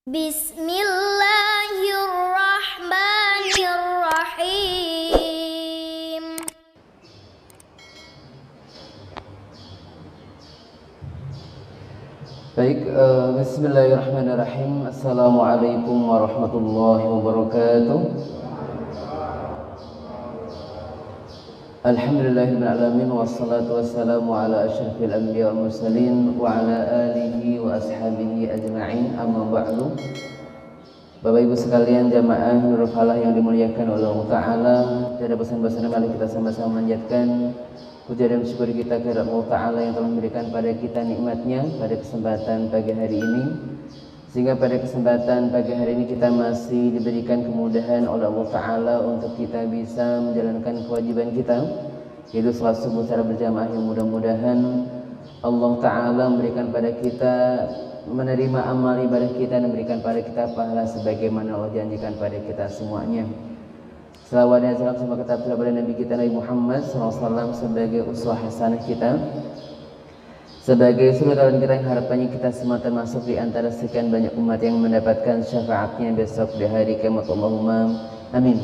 Bismillahirrahmanirrahim. Baik, bismillahirrahmanirrahim. Assalamualaikum warahmatullahi wabarakatuh. Alhamdulillahirabbil alamin wassalatu wassalamu ala asyrafil anbiya wal mursalin wa ala alihi wa ashabihi ajma'in. Amma ba'du. Bapak Ibu sekalian jamaah Nurul Falah yang dimuliakan oleh Allah Ta'ala, tiada pesan-pesan mari kita sama-sama manjatkan puja dan syukur kita kepada Allah Ta'ala yang telah memberikan pada kita nikmatnya pada kesempatan pagi hari ini, sehingga pada kesempatan pagi hari ini kita masih diberikan kemudahan oleh Allah Ta'ala untuk kita bisa menjalankan kewajiban kita, yaitu sholat subuh secara berjamaah, yang mudah-mudahan Allah Ta'ala memberikan pada kita, menerima amal ibadah kita dan memberikan pada kita pahala sebagaimana Allah janjikan pada kita semuanya. Selawat dan salam semoga tetap kepada Nabi kita Nabi Muhammad SAW sebagai uswah hasanah kita, sebagai suri tauladan kita yang harapannya kita semua termasuk di antara sekian banyak umat yang mendapatkan syafaatnya besok di hari kiamat. Allahumma amin.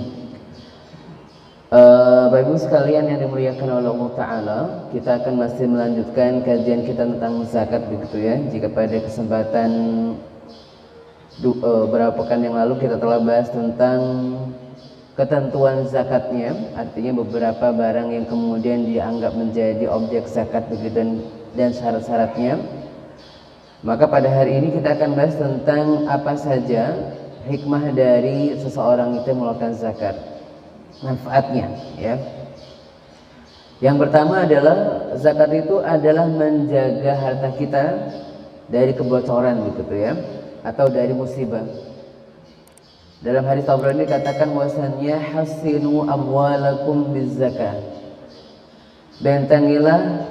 Bapak Ibu sekalian yang dimuliakan oleh Allah Ta'ala, kita akan masih melanjutkan kajian kita tentang zakat begitu ya. Jika pada kesempatan beberapa pekan yang lalu kita telah bahas tentang ketentuan zakatnya, artinya beberapa barang yang kemudian dianggap menjadi objek zakat begitu dan syarat-syaratnya. Maka pada hari ini kita akan bahas tentang apa saja hikmah dari seseorang itu mengeluarkan zakat, manfaatnya ya. Yang pertama adalah zakat itu adalah menjaga harta kita dari kebocoran begitu ya, atau dari musibah. Dalam hadis Tabrani dikatakan bahwasanya hasinu amwalakum bizzakah, bentengilah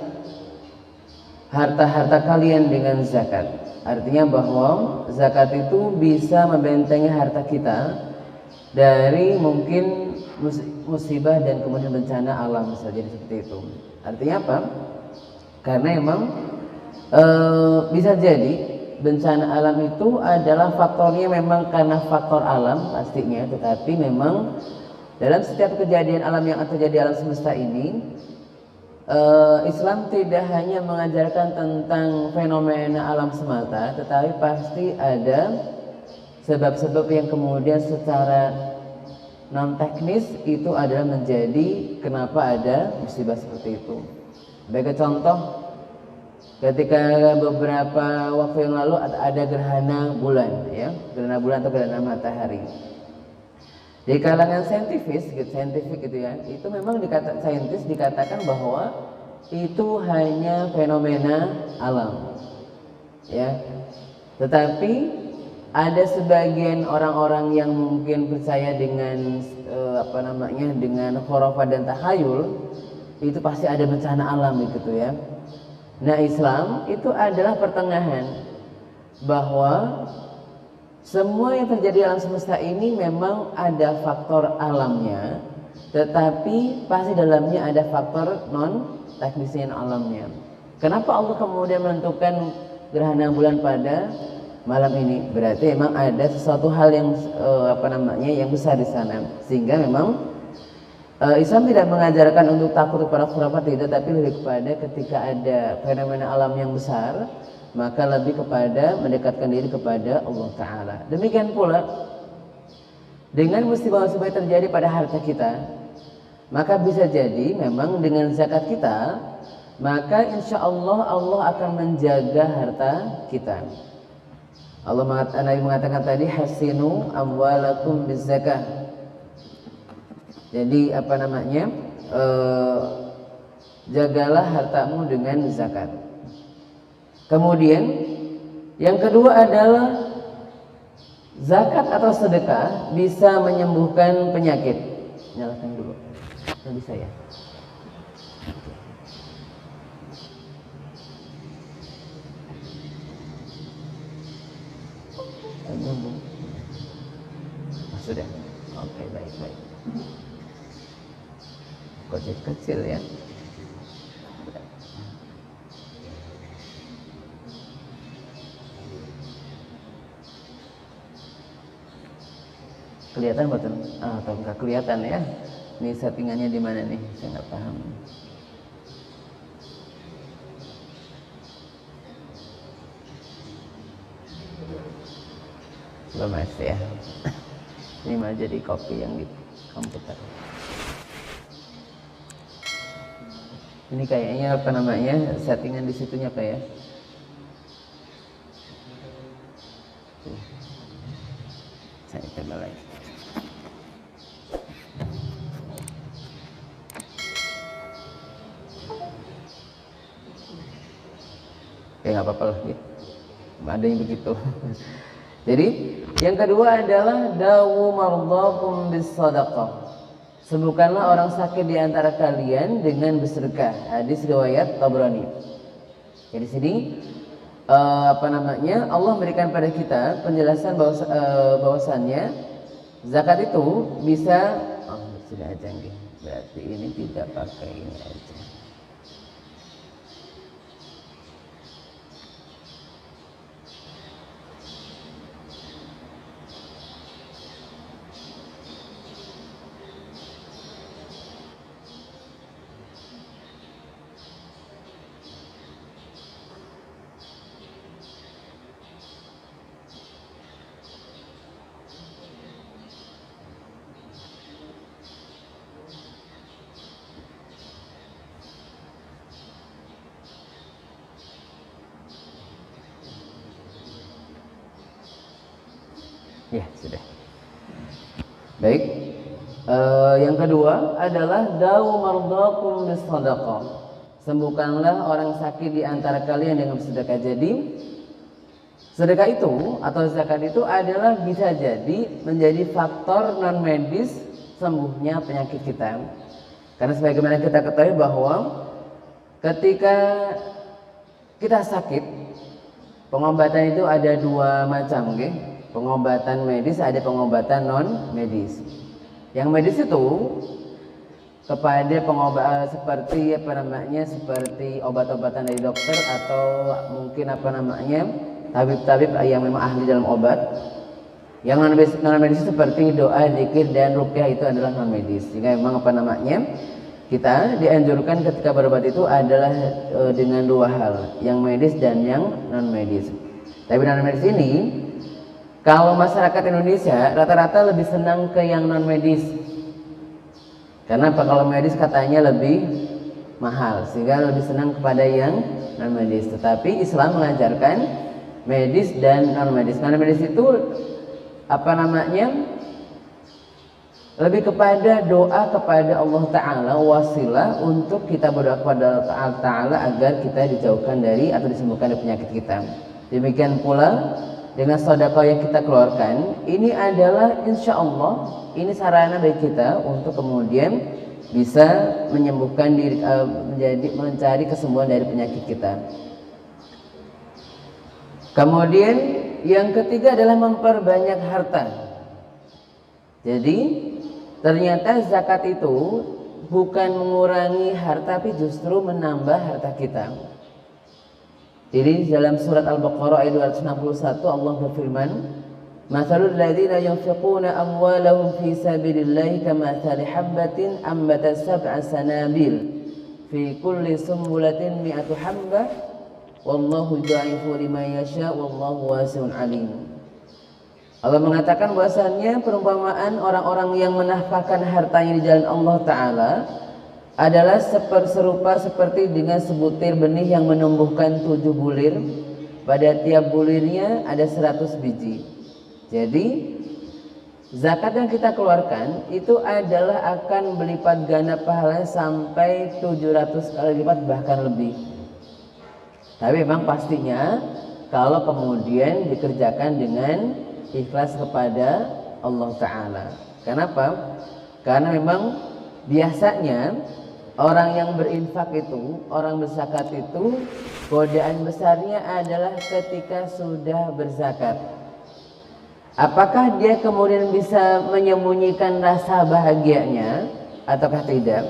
harta-harta kalian dengan zakat. Artinya bahwa zakat itu bisa membentengi harta kita dari mungkin musibah dan kemudian bencana alam, bisa jadi seperti itu. Artinya apa? Karena emang bisa jadi bencana alam itu adalah faktornya memang karena faktor alam pastinya, tetapi memang dalam setiap kejadian alam yang terjadi alam semesta ini, Islam tidak hanya mengajarkan tentang fenomena alam semata, tetapi pasti ada sebab-sebab yang kemudian secara non teknis itu adalah menjadi kenapa ada musibah seperti itu. Sebagai contoh, ketika beberapa waktu yang lalu ada gerhana bulan ya, gerhana bulan atau gerhana matahari. Di kalangan saintifik gitu ya, itu memang saintis dikatakan bahwa itu hanya fenomena alam ya. Tetapi ada sebagian orang-orang yang mungkin percaya dengan dengan khurafat dan takhayul, itu pasti ada bencana alam gitu ya. Nah, Islam itu adalah pertengahan, bahwa semua yang terjadi alam semesta ini memang ada faktor alamnya, tetapi pasti dalamnya ada faktor non teknisnya alamnya. Kenapa Allah kemudian menentukan gerhana bulan pada malam ini? Berarti memang ada sesuatu hal yang yang besar di sana, sehingga memang Islam tidak mengajarkan untuk takut kepada khurafat, tidak, tapi lebih kepada ketika ada fenomena alam yang besar, maka lebih kepada mendekatkan diri kepada Allah Ta'ala. Demikian pula dengan musibah-musibah yang terjadi pada harta kita, maka bisa jadi memang dengan zakat kita, maka insya Allah Allah akan menjaga harta kita. Nabi mengatakan tadi, hasinu amwalakum bizzakah. Jadi jagalah hartamu dengan zakat. Kemudian yang kedua adalah zakat atau sedekah bisa menyembuhkan penyakit. Nyalakan dulu. Nggak bisa ya? Sudah. Oke, baik. Kecil ya. kelihatan betul atau enggak kelihatan ya? Ini settingannya di mana nih? Saya nggak paham. Belum masih ya. Ini mah jadi copy yang di komputer. Ini kayaknya apa namanya settingan di situnya apa ya? Saya coba lagi. Ya nggak apa-apa lah, gitu. Ada yang begitu. Jadi yang kedua adalah dawu mardakum bis sadaqah. Sembuhkanlah orang sakit di antara kalian dengan bersedekah. Hadis riwayat Tabrani. Jadi sini apa namanya Allah memberikan pada kita penjelasan bahwasannya zakat itu bisa sudah aja nih. Berarti ini tidak pakai ini aja. Ya sudah. Baik. Yang kedua adalah dawu mardakum bis sadaqah. Sembuhkanlah orang sakit di antara kalian dengan sedekah. Jadi sedekah itu atau zakat itu adalah bisa jadi menjadi faktor non medis sembuhnya penyakit kita. Karena sebagaimana kita ketahui bahwa ketika kita sakit, pengobatan itu ada dua macam, okay? Pengobatan medis, ada pengobatan non medis. Yang medis itu kepada pengobatan seperti apa namanya, seperti obat-obatan dari dokter atau mungkin apa namanya tabib-tabib yang memang ahli dalam obat. Yang non medis seperti doa, zikir dan ruqyah itu adalah non medis. Jika memang apa namanya kita dianjurkan ketika berobat itu adalah dengan dua hal, yang medis dan yang non medis. Tapi non medis ini kalau masyarakat Indonesia rata-rata lebih senang ke yang non medis. Karena apa? Kalau medis katanya lebih mahal, sehingga lebih senang kepada yang non medis. Tetapi Islam mengajarkan medis dan non medis. Non medis itu apa namanya? Lebih kepada doa kepada Allah Ta'ala, wasilah untuk kita berdoa kepada Allah Ta'ala agar kita dijauhkan dari atau disembuhkan dari penyakit kita. Demikian pula dengan sedekah yang kita keluarkan, ini adalah insya Allah ini sarana bagi kita untuk kemudian bisa menyembuhkan diri, mencari kesembuhan dari penyakit kita. Kemudian yang ketiga adalah memperbanyak harta. Jadi ternyata zakat itu bukan mengurangi harta, tapi justru menambah harta kita. Jadi dalam surat Al-Baqarah ayat 261 Allah berfirman, "Matsalul ladzina yunfiquna amwalahum fi sabilillahi kamathali habbatin ambatat sab'a sanabil fi kulli sumbulatin mi'atu habbah wallahu yudha'ifu liman yasha wallahu wasi'un 'alim." Allah mengatakan bahwasannya perumpamaan orang-orang yang menafkahkan hartanya di jalan Allah Ta'ala adalah serupa seperti dengan sebutir benih yang menumbuhkan 7 bulir. Pada tiap bulirnya ada 100 biji. Jadi zakat yang kita keluarkan itu adalah akan berlipat ganda pahalanya sampai 700 kali lipat bahkan lebih. Tapi memang pastinya kalau kemudian dikerjakan dengan ikhlas kepada Allah Ta'ala. Kenapa? Karena memang biasanya orang yang berinfak itu, orang berzakat itu, godaan besarnya adalah ketika sudah berzakat. Apakah dia kemudian bisa menyembunyikan rasa bahagianya ataukah tidak?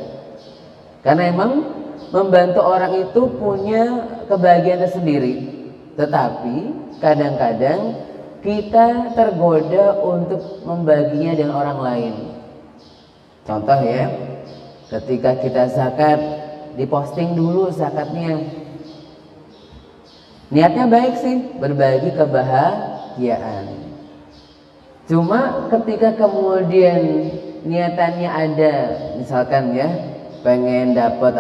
Karena memang membantu orang itu punya kebahagiaan tersendiri. Tetapi kadang-kadang kita tergoda untuk membaginya dengan orang lain. Contoh ya, ketika kita zakat, diposting dulu zakatnya. Niatnya baik sih, berbagi kebahagiaan. Cuma ketika kemudian niatannya ada, misalkan ya, pengen dapat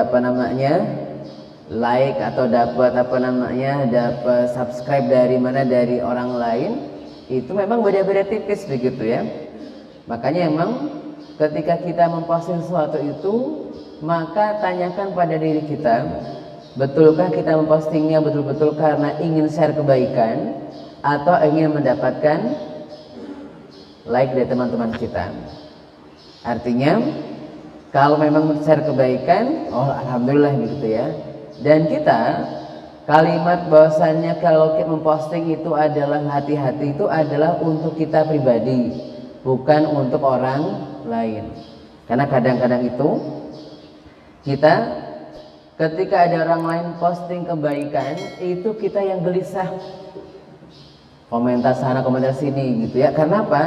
like atau dapat dapat subscribe dari orang lain, itu memang beda-beda tipis begitu ya. Makanya emang ketika kita memposting sesuatu itu, maka tanyakan pada diri kita, betulkah kita mempostingnya betul-betul karena ingin share kebaikan atau ingin mendapatkan like dari teman-teman kita. Artinya kalau memang share kebaikan, oh alhamdulillah begitu ya. Dan kita kalimat bahwasannya kalau kita memposting itu adalah hati-hati, itu adalah untuk kita pribadi, bukan untuk orang lain. Karena kadang-kadang itu kita ketika ada orang lain posting kebaikan, itu kita yang gelisah, komentar sana komentar sini gitu ya. Karena apa?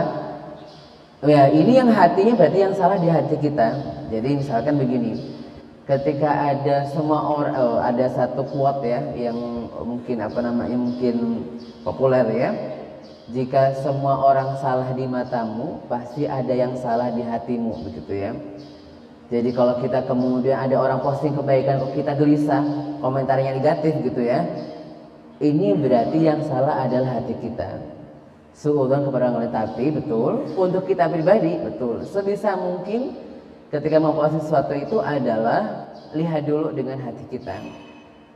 Ya ini yang hatinya berarti yang salah di hati kita. Jadi misalkan begini, ketika ada semua orang, ada satu quote ya yang mungkin mungkin populer ya, jika semua orang salah di matamu, pasti ada yang salah di hatimu, begitu ya. Jadi kalau kita kemudian ada orang posting kebaikan kok kita gelisah, komentarnya negatif gitu ya, ini berarti yang salah adalah hati kita. Suudzon kepada orang lain, tapi betul untuk kita pribadi, betul sebisa mungkin ketika memposting sesuatu itu adalah lihat dulu dengan hati kita.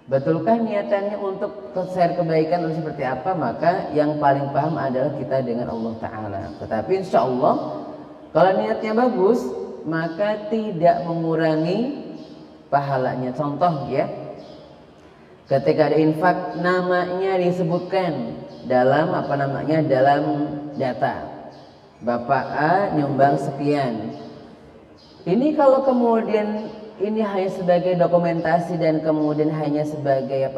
Betulkah niatannya untuk share kebaikan atau seperti apa? Maka yang paling paham adalah kita dengan Allah Ta'ala. Tetapi insya Allah kalau niatnya bagus, maka tidak mengurangi pahalanya. Contoh ya, ketika ada infak, namanya disebutkan dalam dalam data, Bapak A nyumbang sekian. Ini kalau kemudian ini hanya sebagai dokumentasi dan kemudian hanya sebagai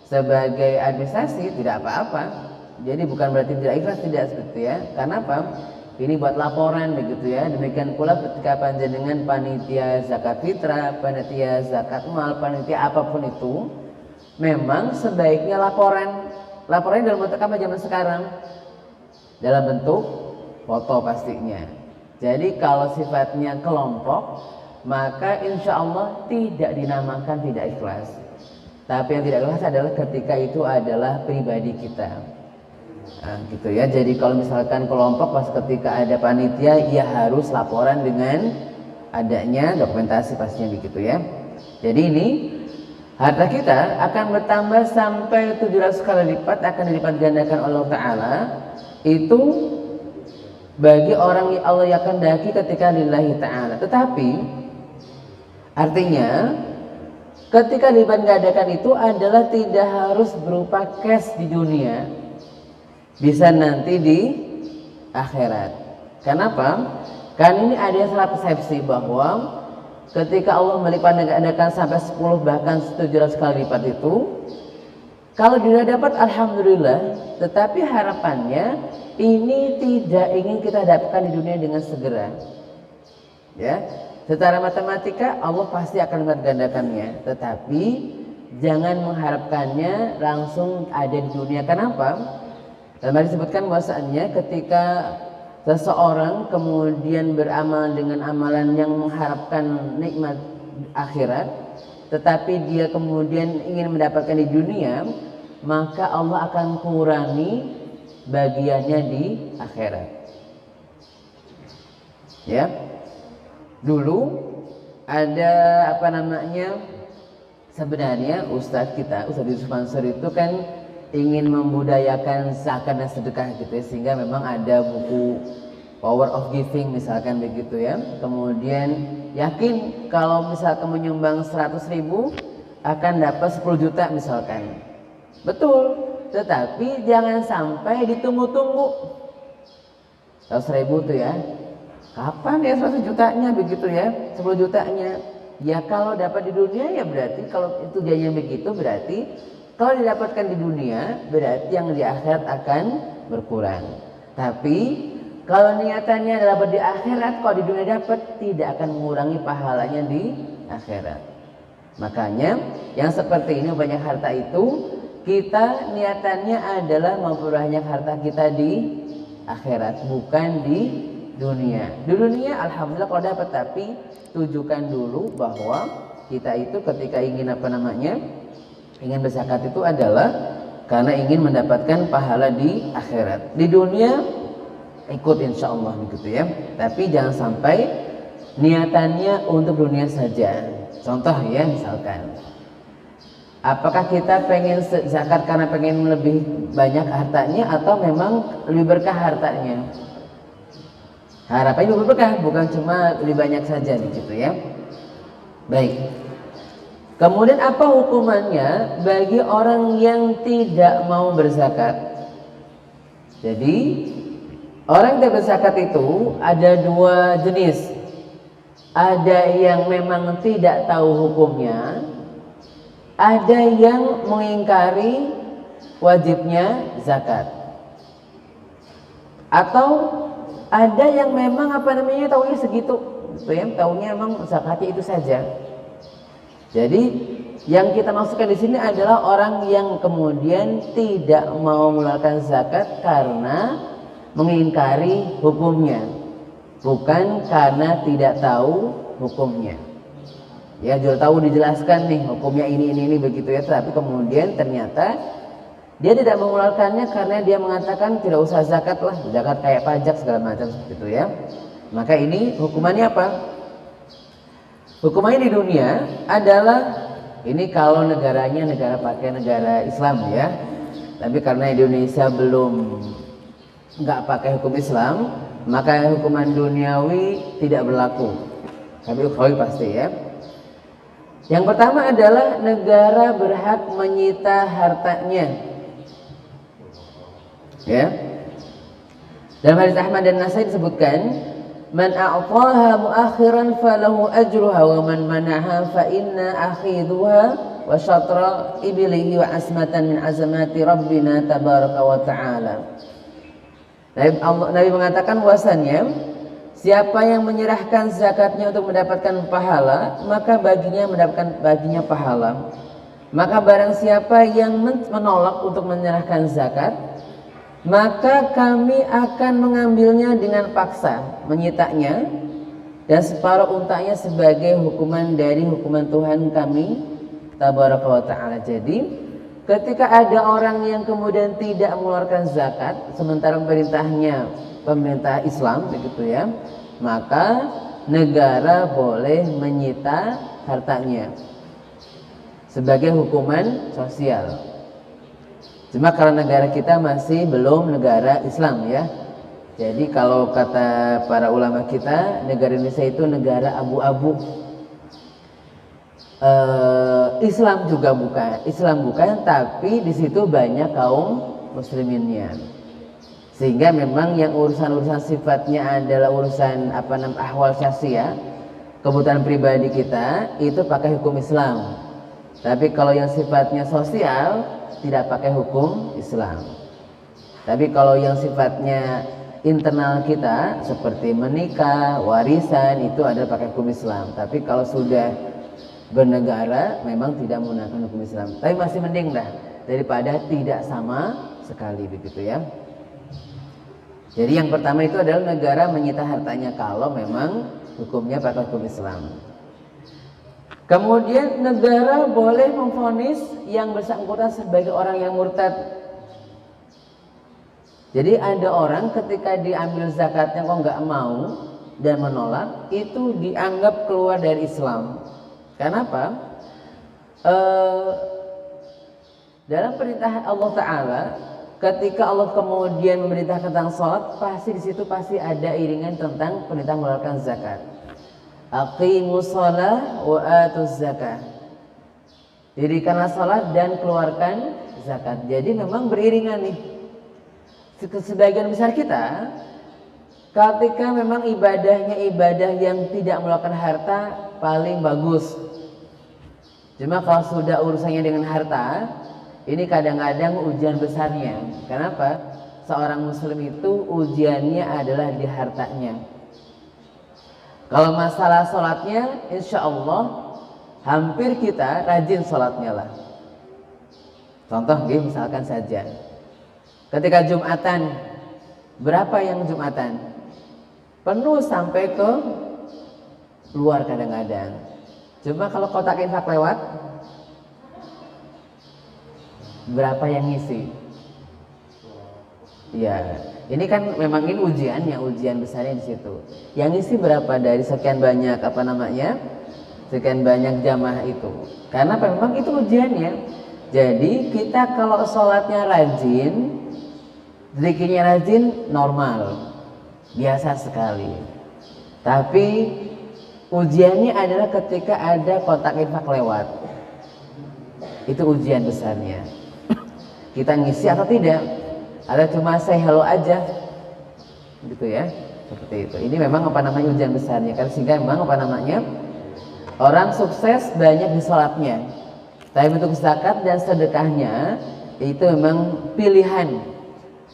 sebagai administrasi, tidak apa-apa. Jadi bukan berarti tidak ikhlas, tidak seperti ya. Karena apa? Ini buat laporan begitu ya. Demikian pula ketika panjenengan panitia zakat fitrah, panitia zakat mal, panitia apapun itu, memang sebaiknya laporannya dalam bentuk apa zaman sekarang? Dalam bentuk foto pastinya. Jadi kalau sifatnya kelompok, maka insya Allah tidak dinamakan tidak ikhlas. Tapi yang tidak ikhlas adalah ketika itu adalah pribadi kita. Nah, gitu ya. Jadi kalau misalkan kelompok, pas ketika ada panitia, ya harus laporan dengan adanya dokumentasi pastinya begitu ya. Jadi ini harta kita akan bertambah sampai 700 kali lipat, akan dilipat gandakan Allah Ta'ala. Itu bagi orang yang Allah yang kehendaki ketika lillahi ta'ala. Tetapi artinya ketika dilipat gandakan itu adalah tidak harus berupa cash di dunia, bisa nanti di akhirat. Kenapa? Kan ini ada yang salah persepsi bahwa ketika Allah melipat gandakan sampai 10 bahkan 700 kali lipat itu, kalau dia dapat alhamdulillah, tetapi harapannya ini tidak ingin kita dapatkan di dunia dengan segera. Ya, secara matematika Allah pasti akan melipat gandakannya, tetapi jangan mengharapkannya langsung ada di dunia. Kenapa? Dan mari disebutkan bahwasannya ketika seseorang kemudian beramal dengan amalan yang mengharapkan nikmat akhirat, tetapi dia kemudian ingin mendapatkan di dunia, maka Allah akan kurangi bagiannya di akhirat. Ya, dulu ada sebenarnya Ustadz Yusuf Mansur itu kan ingin membudayakan zakat dan sedekah gitu ya, sehingga memang ada buku Power of Giving misalkan begitu ya. Kemudian yakin kalau misalkan menyumbang 100.000 akan dapat 10 juta misalkan. Betul, tetapi jangan sampai ditunggu-tunggu. 100.000 tuh ya, kapan ya 100 jutanya begitu ya, 10 jutanya. Ya kalau dapat di dunia ya berarti, kalau itu janjinya begitu berarti Kalau didapatkan di dunia, berarti yang di akhirat akan berkurang. Tapi kalau niatannya adalah di akhirat, kalau di dunia dapat, tidak akan mengurangi pahalanya di akhirat. Makanya yang seperti ini banyak harta itu, kita niatannya adalah memperbanyak harta kita di akhirat, bukan di dunia. Di dunia alhamdulillah kalau dapat, tapi tujukan dulu bahwa kita itu ketika ingin ingin berzakat itu adalah karena ingin mendapatkan pahala di akhirat. Di dunia ikut insya Allah begitu ya. Tapi jangan sampai niatannya untuk dunia saja. Contoh ya, misalkan apakah kita pengen zakat karena pengen lebih banyak hartanya atau memang lebih berkah hartanya? Harapannya lebih berkah, bukan cuma lebih banyak saja begitu ya. Baik. Kemudian apa hukumannya bagi orang yang tidak mau berzakat? Jadi orang yang tidak berzakat itu ada dua jenis. Ada yang memang tidak tahu hukumnya, ada yang mengingkari wajibnya zakat, atau ada yang memang tahunya segitu, tahunya memang zakatnya itu saja. Jadi yang kita maksudkan di sini adalah orang yang kemudian tidak mau mengeluarkan zakat karena mengingkari hukumnya, bukan karena tidak tahu hukumnya. Ya, sudah tahu dijelaskan nih hukumnya ini begitu ya, tapi kemudian ternyata dia tidak mengeluarkannya karena dia mengatakan tidak usah zakat lah, zakat kayak pajak segala macam seperti itu ya. Maka ini hukumannya apa? Hukumannya di dunia adalah ini kalau negaranya pakai negara Islam ya. Tapi karena Indonesia belum nggak pakai hukum Islam, maka hukuman duniawi tidak berlaku. Tapi ukhrawi pasti ya. Yang pertama adalah negara berhak menyita hartanya. Ya. Dalam hadis Ahmad dan Nasai disebutkan, man a'taha muakhiran falahu ajruha wa man manaha fa inna akhiduha wa syatra ibilihi wa asmatan min azamati rabbina tabaraka wa ta'ala. Nabi mengatakan bahwasannya siapa yang menyerahkan zakatnya untuk mendapatkan pahala, maka baginya pahala. Maka barang siapa yang menolak untuk menyerahkan zakat, maka kami akan mengambilnya dengan paksa, menyitanya, dan separuh untanya sebagai hukuman dari hukuman Tuhan kami tabaraka wa ta'ala. Jadi ketika ada orang yang kemudian tidak mengeluarkan zakat, sementara pemerintah Islam begitu ya, maka negara boleh menyita hartanya sebagai hukuman sosial. Cuma karena negara kita masih belum negara Islam ya. Jadi kalau kata para ulama kita, negara Indonesia itu negara abu-abu. Islam bukan, tapi di situ banyak kaum musliminnya. Sehingga memang yang urusan-urusan sifatnya adalah urusan ahwal syakhsiyah, kebutuhan pribadi kita itu pakai hukum Islam. Tapi kalau yang sifatnya sosial tidak pakai hukum Islam. Tapi kalau yang sifatnya internal kita seperti menikah, warisan itu adalah pakai hukum Islam. Tapi kalau sudah bernegara memang tidak menggunakan hukum Islam. Tapi masih mending dah daripada tidak sama sekali begitu ya. Jadi yang pertama itu adalah negara menyita hartanya kalau memang hukumnya pakai hukum Islam. Kemudian negara boleh memvonis yang bersangkutan sebagai orang yang murtad. Jadi ada orang ketika diambil zakatnya kok nggak mau dan menolak, itu dianggap keluar dari Islam. Kenapa? Dalam perintah Allah Ta'ala, ketika Allah kemudian memerintahkan tentang sholat, pasti di situ pasti ada iringan tentang perintah mengeluarkan zakat. Aqimus shalah wa atuz zakah. Dirikanlah salat dan keluarkan zakat. Jadi memang beriringan nih. Sebagian besar kita ketika memang ibadahnya ibadah yang tidak mengeluarkan harta paling bagus. Cuma kalau sudah urusannya dengan harta, Ini kadang-kadang ujian besarnya. Kenapa? Seorang muslim itu ujiannya adalah di hartanya. Kalau masalah sholatnya, insya Allah hampir kita rajin sholatnya lah. Contoh, misalkan saja, ketika Jumatan, berapa yang Jumatan? Penuh sampai ke luar kadang-kadang. Cuma kalau kotak infak lewat, berapa yang ngisi? Ya, ini kan memang ini ujiannya, ujian besarnya di situ. Yang ngisi berapa dari sekian banyak sekian banyak jamaah itu? Karena memang itu ujiannya. Jadi kita kalau sholatnya rajin, zikirnya rajin, normal, biasa sekali. Tapi ujiannya adalah ketika ada kotak infak lewat. Itu ujian besarnya. Kita ngisi atau tidak? Ada cuma say hello aja, gitu ya, seperti itu. Ini memang ujian besarnya kan, sehingga memang orang sukses banyak di sholatnya. Tapi untuk zakat dan sedekahnya itu memang pilihan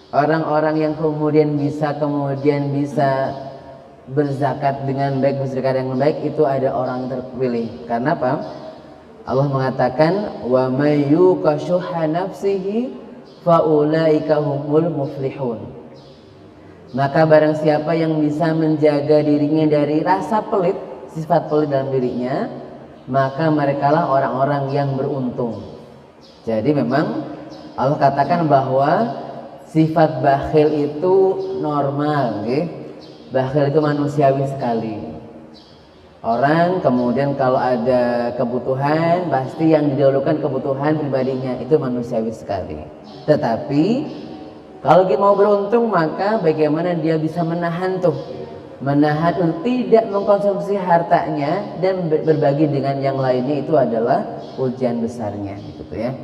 orang-orang yang kemudian bisa berzakat dengan baik, bersedekah dengan baik, itu ada orang terpilih. Karena apa? Allah mengatakan wa may yuqashuha nafsihi faulaika humul muflihun. Maka barang siapa yang bisa menjaga dirinya dari rasa pelit, sifat pelit dalam dirinya, maka merekalah orang-orang yang beruntung. Jadi memang Allah katakan bahwa sifat bakhil itu normal, bakhil itu manusiawi sekali. Orang kemudian kalau ada kebutuhan, pasti yang didahulukan kebutuhan pribadinya, itu manusiawi sekali. Tetapi kalau kita mau beruntung, maka bagaimana dia bisa menahan untuk tidak mengkonsumsi hartanya dan berbagi dengan yang lainnya, itu adalah ujian besarnya, gitu ya.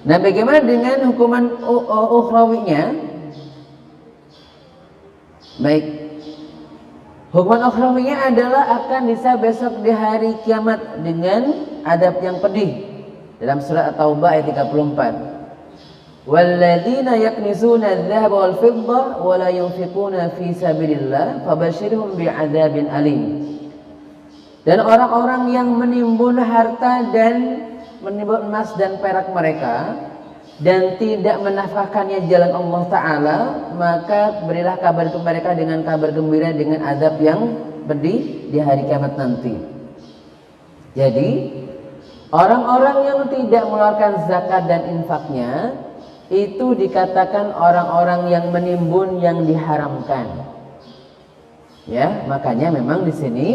Nah, bagaimana dengan hukuman ukhrawinya? Baik, hukuman ukhrawinya adalah akan bisa besok di hari kiamat dengan adab yang pedih. Dalam surat At-Taubah ayat 34. Walladzina yaknizuna adz-dzahaba wal fiddah wa la yunfiquna fi sabilillah fabashshirhum bi'adzabin alim. Dan orang-orang yang menimbun harta dan menimbun emas dan perak mereka dan tidak menafkahkannya jalan Allah Ta'ala, maka berilah kabar untuk mereka dengan kabar gembira dengan azab yang pedih di hari kiamat nanti. Jadi orang-orang yang tidak mengeluarkan zakat dan infaknya itu dikatakan orang-orang yang menimbun yang diharamkan. Ya, makanya memang di sini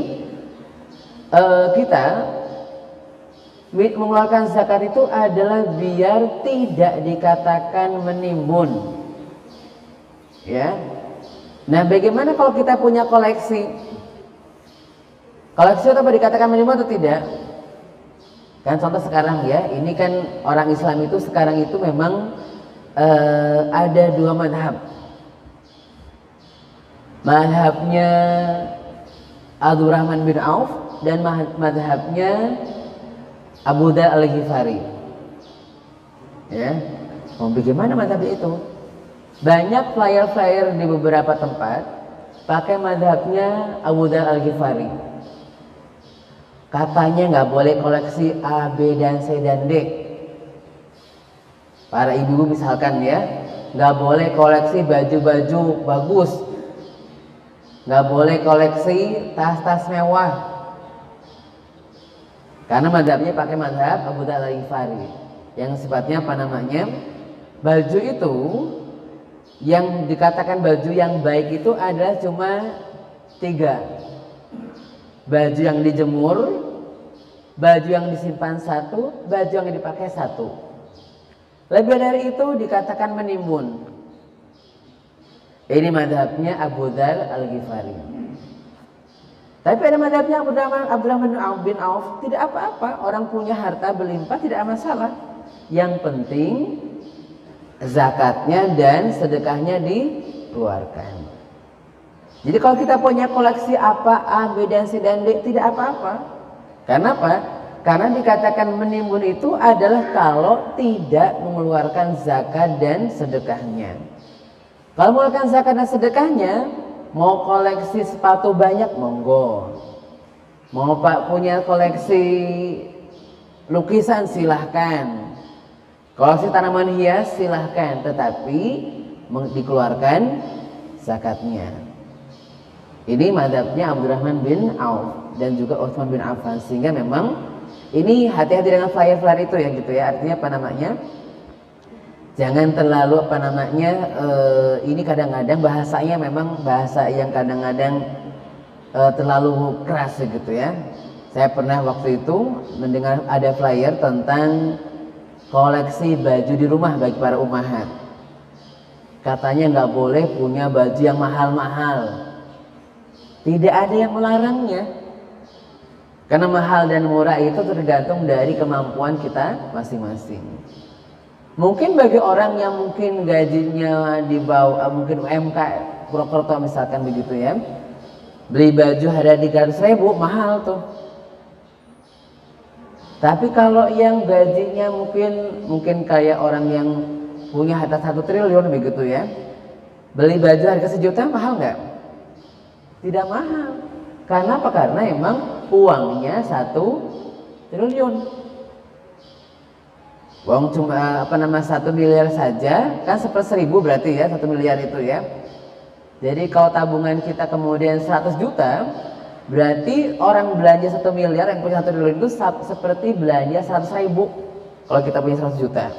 kita mengeluarkan zakat itu adalah biar tidak dikatakan menimbun. Ya. Nah, bagaimana kalau kita punya koleksi? Koleksi itu apa dikatakan menimbun atau tidak? Kan contoh sekarang ya, ini kan orang Islam itu sekarang itu memang ada dua madhab. Madhabnya Abdurrahman bin Auf dan madhabnya Abu Dzar Al-Ghifari. Ya, mau bagaimana madhab itu? Banyak flyer-flyer di beberapa tempat pakai madhabnya Abu Dzar Al-Ghifari. Katanya nggak boleh koleksi A, B, dan C dan D. Para ibu misalkan ya, nggak boleh koleksi baju-baju bagus, nggak boleh koleksi tas-tas mewah. Karena madhabnya pakai madhab Abu Dzar Al-Ghifari yang sifatnya baju itu yang dikatakan baju yang baik itu adalah cuma 3. Baju yang dijemur, baju yang disimpan 1, baju yang dipakai 1. Lebih dari itu dikatakan menimbun. Ini madhabnya Abu Dzar Al-Ghifari. Tapi ada madhabnya Abdurrahman bin Auf, tidak apa-apa, orang punya harta berlimpah tidak masalah. Yang penting zakatnya dan sedekahnya dikeluarkan. Jadi kalau kita punya koleksi apa A, B, dan C dan D tidak apa-apa. Karena apa? Karena dikatakan menimbun itu adalah kalau tidak mengeluarkan zakat dan sedekahnya. Kalau mengeluarkan zakat dan sedekahnya, mau koleksi sepatu banyak, monggo. Mau Pak punya koleksi lukisan, silahkan. Koleksi tanaman hias, silahkan. Tetapi dikeluarkan zakatnya. Ini madhabnya Abdurrahman bin Auf dan juga Utsman bin Affan. Sehingga memang ini hati-hati dengan flyer-flyer itu ya gitu ya. Artinya apa namanya? Jangan terlalu apa namanya? Ini kadang-kadang bahasanya memang bahasa yang kadang-kadang terlalu keras gitu ya. Saya pernah waktu itu mendengar ada flyer tentang koleksi baju di rumah bagi para ummahat. Katanya nggak boleh punya baju yang mahal-mahal. Tidak ada yang melarangnya. Karena mahal dan murah itu tergantung dari kemampuan kita masing-masing. Mungkin bagi orang yang mungkin gajinya di bawah mungkin UMK Purwokerto misalkan begitu ya, beli baju harga 300.000 mahal tuh. Tapi kalau yang gajinya mungkin kayak orang yang punya harta 1 triliun begitu ya, beli baju harga 1 juta mahal nggak? Tidak mahal. Karena apa? Karena emang uangnya 1 triliun. Uang cuma 1 miliar saja kan 1/1000 berarti ya 1 miliar itu ya. Jadi kalau tabungan kita kemudian 100 juta, berarti orang belanja 1 miliar yang punya 1 triliun itu seperti belanja 100.000 kalau kita punya 100 juta.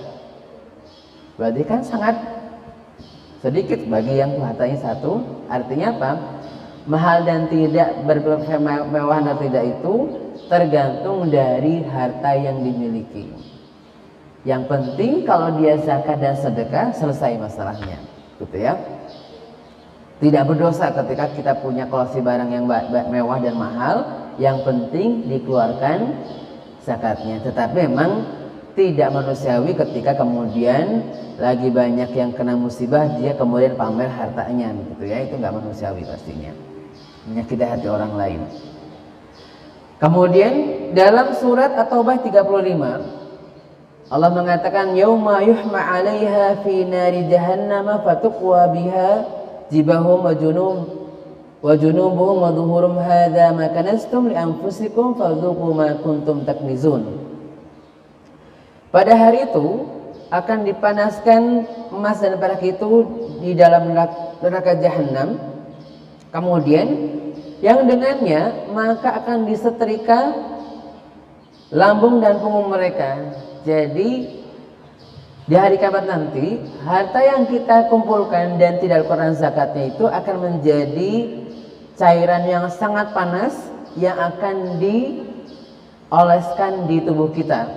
Berarti kan sangat sedikit bagi yang hartanya 1. Artinya apa? Mahal dan tidak, bermewah dan tidak itu tergantung dari harta yang dimiliki. Yang penting kalau dia zakat dan sedekah, selesai masalahnya, gitu ya. Tidak berdosa ketika kita punya koleksi barang yang mewah dan mahal. Yang penting dikeluarkan zakatnya. Tetapi memang tidak manusiawi ketika kemudian lagi banyak yang kena musibah dia kemudian pamer hartanya, gitu ya. Itu nggak manusiawi pastinya, menyakiti hati orang lain. Kemudian dalam surat At-Taubah 35 Allah mengatakan yauma yuhma 'alaiha fi nari jahannam fatuqwa biha jibahum wa junubuhum wa dhuhurum hadza ma kanastum li anfusikum fadzuqu ma kuntum taknizun. Pada hari itu akan dipanaskan emas dan perak itu di dalam neraka jahanam. Kemudian yang dengannya maka akan disetrika lambung dan punggung mereka. Jadi di hari kiamat nanti harta yang kita kumpulkan dan tidak keluarkan zakatnya itu akan menjadi cairan yang sangat panas yang akan dioleskan di tubuh kita.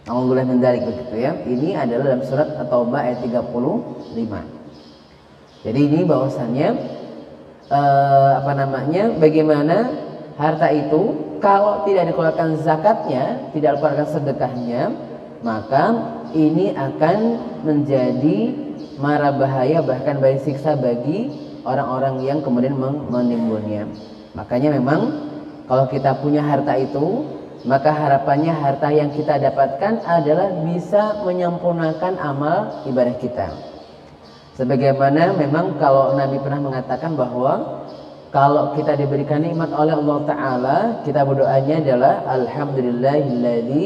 Alhamdulillah mendalik begitu ya. Ini adalah dalam surat At-Taubah ayat 35. Jadi ini bahwasannya bagaimana harta itu kalau tidak dikeluarkan zakatnya, tidak dikeluarkan sedekahnya, maka ini akan menjadi mara bahaya bahkan bagi siksa bagi orang-orang yang kemudian menimbunnya. Makanya memang kalau kita punya harta itu, maka harapannya harta yang kita dapatkan adalah bisa menyempurnakan amal ibadah kita. Sebagaimana memang kalau Nabi pernah mengatakan bahwa kalau kita diberikan nikmat oleh Allah Ta'ala, kita berdoanya adalah alhamdulillahilladzi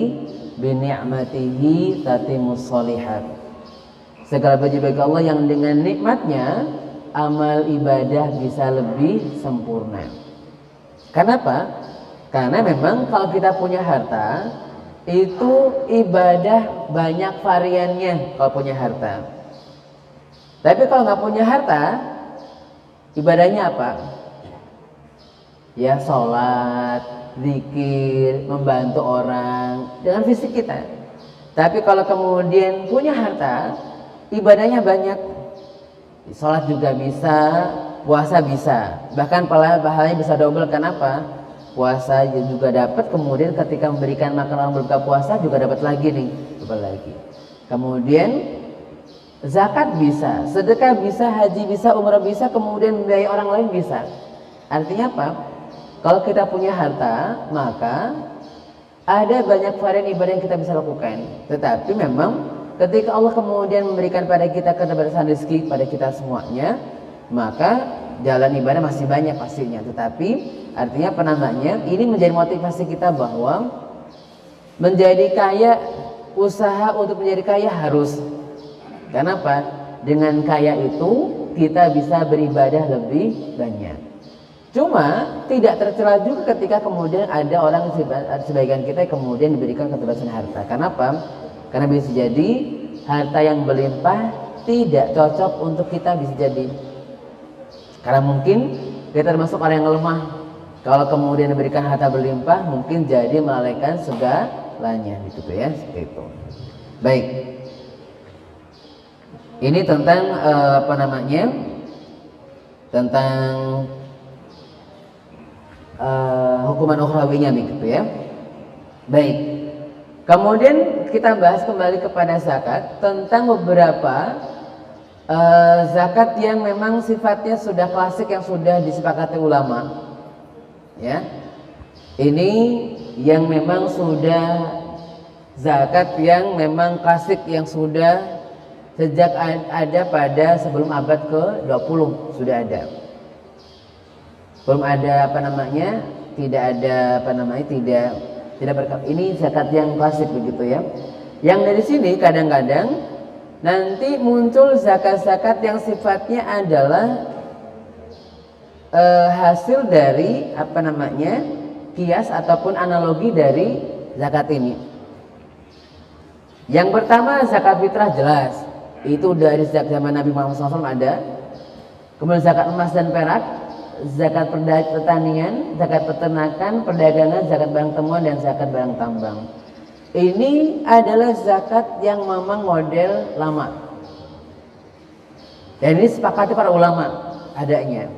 bini'matihi tatimmus sholihat. Segala puji bagi Allah yang dengan nikmatnya amal ibadah bisa lebih sempurna. Kenapa? Karena memang kalau kita punya harta itu ibadah banyak variannya kalau punya harta. Tapi kalau nggak punya harta, ibadahnya apa? Ya sholat, zikir, membantu orang dengan fisik kita. Tapi kalau kemudian punya harta, ibadahnya banyak. Sholat juga bisa, puasa bisa. Bahkan pahalanya bisa double. Kenapa? Puasa juga dapat, kemudian ketika memberikan makan orang berbuka puasa juga dapat lagi nih, double lagi. Kemudian zakat bisa, sedekah bisa, haji bisa, umrah bisa, kemudian membiayai orang lain bisa. Artinya apa? kalau kita punya harta, maka ada banyak varian ibadah yang kita bisa lakukan. Tetapi memang ketika Allah kemudian memberikan pada kita keterbatasan rezeki pada kita semuanya, maka jalan ibadah masih banyak pastinya. Tetapi artinya apa namanya? Ini menjadi motivasi kita bahwa menjadi kaya, usaha untuk menjadi kaya harus. Kenapa? Dengan kaya itu kita bisa beribadah lebih banyak. Cuma tidak tercela juga ketika kemudian ada orang sebagian kita yang kemudian diberikan keterbatasan harta. Kenapa? Karena bisa jadi harta yang berlimpah tidak cocok untuk kita, bisa jadi. Karena mungkin kita termasuk orang yang lemah. Kalau kemudian diberikan harta berlimpah, mungkin jadi melalaikan segalanya, gitu ya, seperti itu. Baik. Ini tentang apa namanya? Tentang hukuman ukhrawinya begitu ya. Baik. Kemudian kita bahas kembali kepada zakat, tentang beberapa zakat yang memang sifatnya sudah klasik yang sudah disepakati ulama. Ya. Ini yang memang sudah zakat yang memang klasik yang sudah sejak ada pada sebelum abad ke-20 sudah ada. Belum ada apa namanya, tidak ada apa namanya, ini zakat yang klasik begitu ya. Yang dari sini kadang-kadang nanti muncul zakat-zakat yang sifatnya adalah hasil dari apa namanya, kias ataupun analogi dari zakat ini. Yang pertama zakat fitrah jelas, itu dari sejak zaman Nabi Muhammad SAW ada. Kemudian zakat emas dan perak, zakat pertanian, zakat peternakan, perdagangan, zakat barang temuan, dan zakat barang tambang. Ini adalah zakat yang memang model lama. Dan ini sepakati para ulama adanya.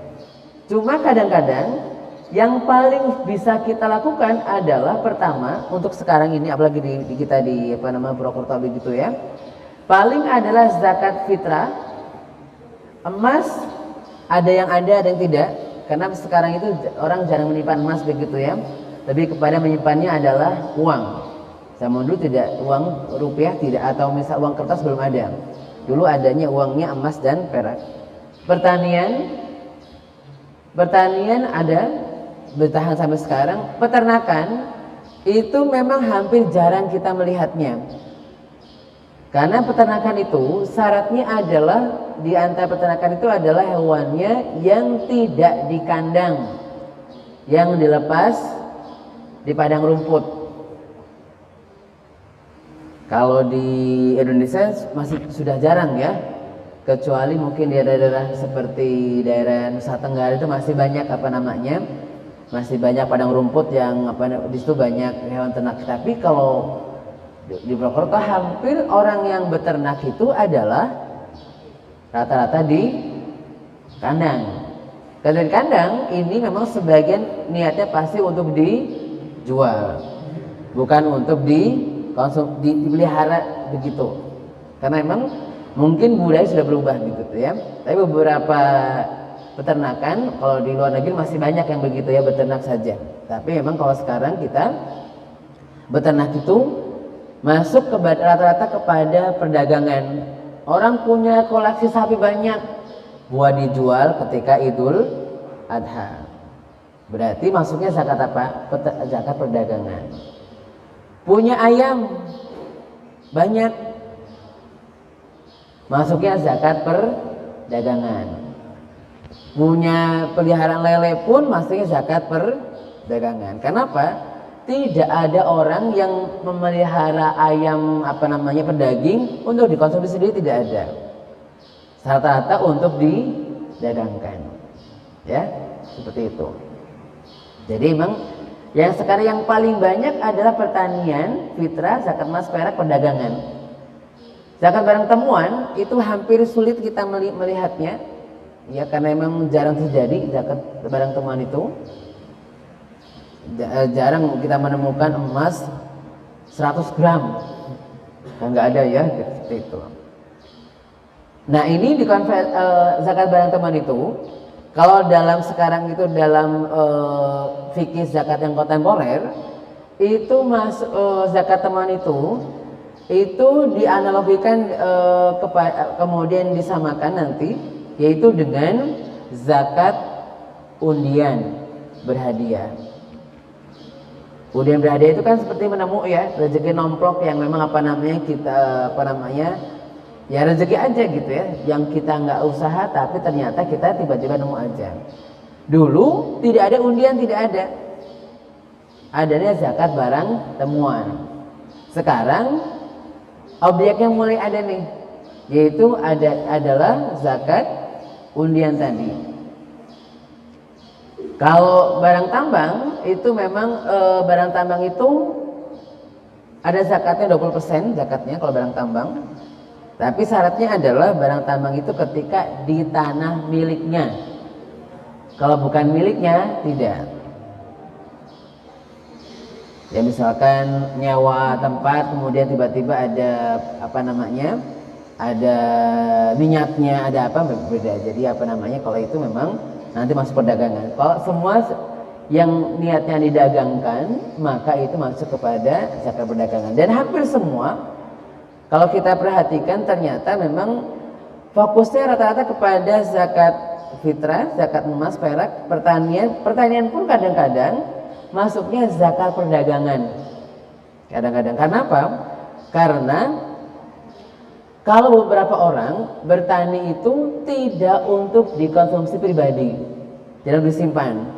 Cuma kadang-kadang yang paling bisa kita lakukan adalah pertama untuk sekarang ini, apalagi di kita di apa namanya Purwokerto begitu ya. Paling adalah zakat fitrah, emas ada yang yang tidak. Karena sekarang itu orang jarang menyimpan emas begitu ya, lebih kepada menyimpannya adalah uang. Zaman dulu tidak, uang rupiah tidak, atau misal uang kertas belum ada. Dulu adanya uangnya emas dan perak. Pertanian ada, bertahan sampai sekarang. Peternakan itu memang hampir jarang kita melihatnya. Karena peternakan itu syaratnya adalah, di antara peternakan itu adalah hewannya yang tidak di kandang, yang dilepas di padang rumput. Kalau di Indonesia masih sudah jarang ya, kecuali mungkin di daerah-daerah seperti daerah Nusa Tenggara itu masih banyak apa namanya, masih banyak padang rumput yang apa di situ banyak hewan ternak. Tapi kalau di Purwokerto hampir orang yang beternak itu adalah rata-rata di kandang. Dan kandang ini memang sebagian niatnya pasti untuk dijual, bukan untuk dipelihara begitu. Karena memang mungkin budaya sudah berubah gitu ya. Tapi beberapa peternakan kalau di luar negeri masih banyak yang begitu ya, beternak saja. Tapi memang kalau sekarang kita beternak itu masuk ke rata-rata kepada perdagangan. Orang punya koleksi sapi banyak buat dijual ketika Idul Adha. Berarti masuknya zakat apa? Zakat perdagangan. Punya ayam banyak, masuknya zakat perdagangan. Punya peliharaan lele pun masuknya zakat perdagangan. Kenapa? Tidak ada orang yang memelihara ayam apa namanya pedaging untuk dikonsumsi sendiri, tidak ada. Rata-rata untuk didagangkan. Ya, seperti itu. Jadi memang yang sekarang yang paling banyak adalah pertanian, fitrah, zakat emas, perak, perdagangan. Zakat barang temuan itu hampir sulit kita melihatnya. Ya, karena memang jarang terjadi zakat barang temuan itu. Jarang kita menemukan emas 100 gram, nggak ada ya seperti itu. Nah ini di zakat barang temuan itu Kalau dalam sekarang itu dalam fikih zakat yang kontemporer itu zakat teman itu dianalogikan kemudian disamakan nanti yaitu dengan zakat undian berhadiah. Undian berhadiah itu kan seperti menemu ya, rezeki nomplok yang memang ya rezeki aja gitu ya, yang kita nggak usaha tapi ternyata kita tiba-tiba nemu aja. Dulu tidak ada undian, tidak ada. Adanya zakat barang temuan. Sekarang objeknya mulai ada nih, yaitu adalah zakat undian tadi. Kalau barang tambang itu memang barang tambang itu ada zakatnya 20% zakatnya kalau barang tambang. Tapi syaratnya adalah barang tambang itu ketika di tanah miliknya. Kalau bukan miliknya tidak. Ya misalkan nyewa tempat kemudian tiba-tiba ada ada minyaknya, ada apa berbeda. Jadi kalau itu memang nanti masuk perdagangan. Kalau semua yang niatnya didagangkan maka itu masuk kepada zakat perdagangan. Dan hampir semua kalau kita perhatikan ternyata memang fokusnya rata-rata kepada zakat fitrah, zakat emas, perak, pertanian pun kadang-kadang masuknya zakat perdagangan. Kadang-kadang. Karena apa? Karena kalau beberapa orang bertani itu tidak untuk dikonsumsi pribadi, tidak disimpan,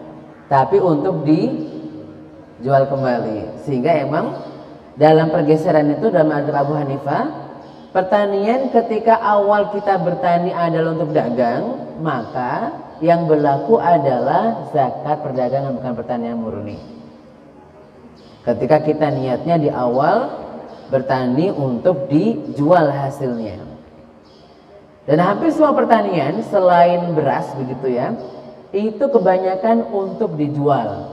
tapi untuk dijual kembali. Sehingga emang dalam pergeseran itu dalam mazhab Abu Hanifah, pertanian ketika awal kita bertani adalah untuk dagang, maka yang berlaku adalah zakat perdagangan bukan pertanian murni. Ketika kita niatnya di awal bertani untuk dijual hasilnya. Dan hampir semua pertanian selain beras begitu ya, itu kebanyakan untuk dijual.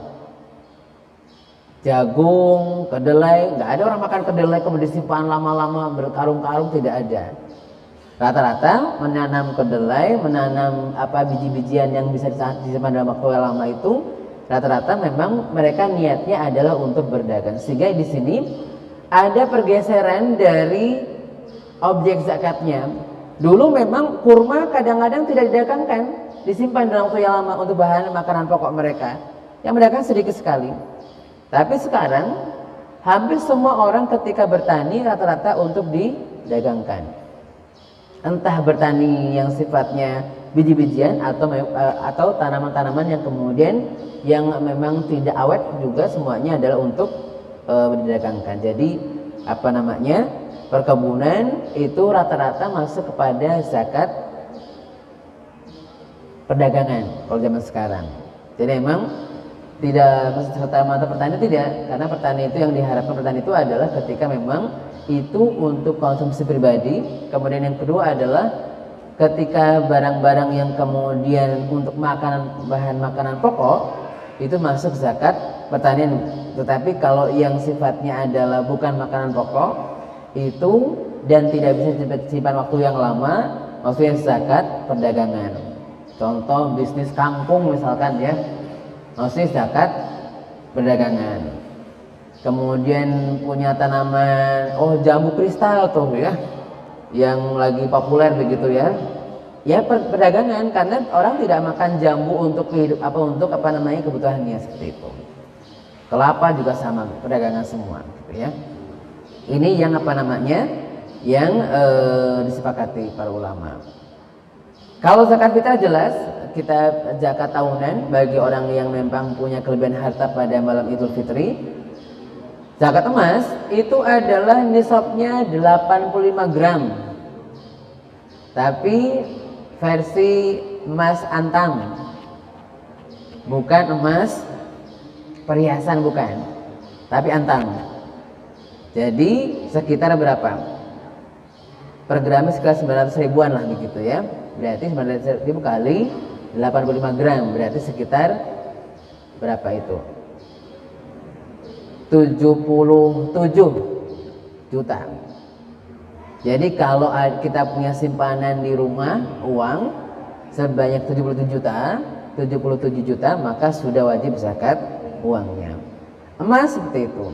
Jagung, kedelai, nggak ada orang makan kedelai kemudian disimpan lama-lama berkarung-karung, tidak ada. Rata-rata menanam kedelai, menanam biji-bijian yang bisa disimpan dalam waktu yang lama itu, rata-rata memang mereka niatnya adalah untuk berdagang. Sehingga di sini ada pergeseran dari objek zakatnya. Dulu memang kurma kadang-kadang tidak didagangkan, disimpan dalam waktu yang lama untuk bahan makanan pokok mereka. Yang mereka sedikit sekali. Tapi sekarang hampir semua orang ketika bertani rata-rata untuk didagangkan. Entah bertani yang sifatnya biji-bijian atau tanaman-tanaman yang kemudian yang memang tidak awet juga semuanya adalah untuk didagangkan. Jadi perkebunan itu rata-rata masuk kepada zakat perdagangan kalau zaman sekarang. Jadi memang tidak serta-merta petani tidak, karena petani itu yang diharapkan petani itu adalah ketika memang itu untuk konsumsi pribadi. Kemudian yang kedua adalah ketika barang-barang yang kemudian untuk bahan makanan pokok itu masuk zakat pertanian. Tetapi kalau yang sifatnya adalah bukan makanan pokok itu dan tidak bisa disimpan waktu yang lama, maksudnya zakat perdagangan. Contoh bisnis kangkung misalkan ya, maksudnya zakat perdagangan. Kemudian punya tanaman jambu kristal tuh ya, yang lagi populer begitu ya. Ya perdagangan, karena orang tidak makan jambu untuk kebutuhannya seperti itu. Kelapa juga sama, perdagangan semua gitu ya. Ini yang yang disepakati para ulama. Kalau zakat fitrah jelas kita zakat tahunan bagi orang yang memang punya kelebihan harta pada malam Idul Fitri. Zakat emas itu adalah nisabnya 85 gram. Tapi versi emas antam. Bukan emas perhiasan, bukan. Tapi antam. Jadi sekitar berapa? Per gramnya sekitar 900 ribuan lah begitu ya. Berarti 900 ribu kali 85 gram berarti sekitar berapa itu? 77 juta. Jadi kalau kita punya simpanan di rumah uang sebanyak 77 juta, 77 juta, maka sudah wajib zakat uangnya. Emas seperti itu.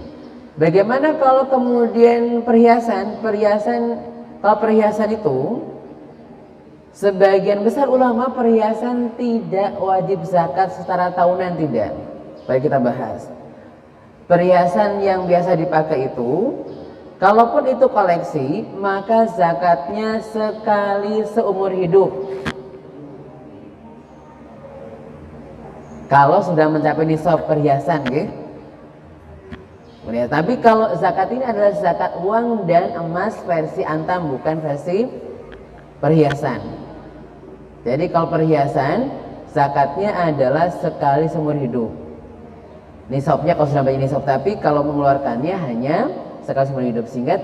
Bagaimana kalau kemudian perhiasan? Kalau perhiasan itu, sebagian besar ulama perhiasan tidak wajib zakat secara tahunan, tidak. Baik, kita bahas. Perhiasan yang biasa dipakai itu, kalaupun itu koleksi, maka zakatnya sekali seumur hidup. Kalau sudah mencapai nisab perhiasan, gitu. Tapi kalau zakat ini adalah zakat uang dan emas versi antam, bukan versi perhiasan. Jadi kalau perhiasan, zakatnya adalah sekali seumur hidup. Nisabnya kalau sudah banyak nisab, tapi kalau mengeluarkannya hanya sekali seumur hidup, sehingga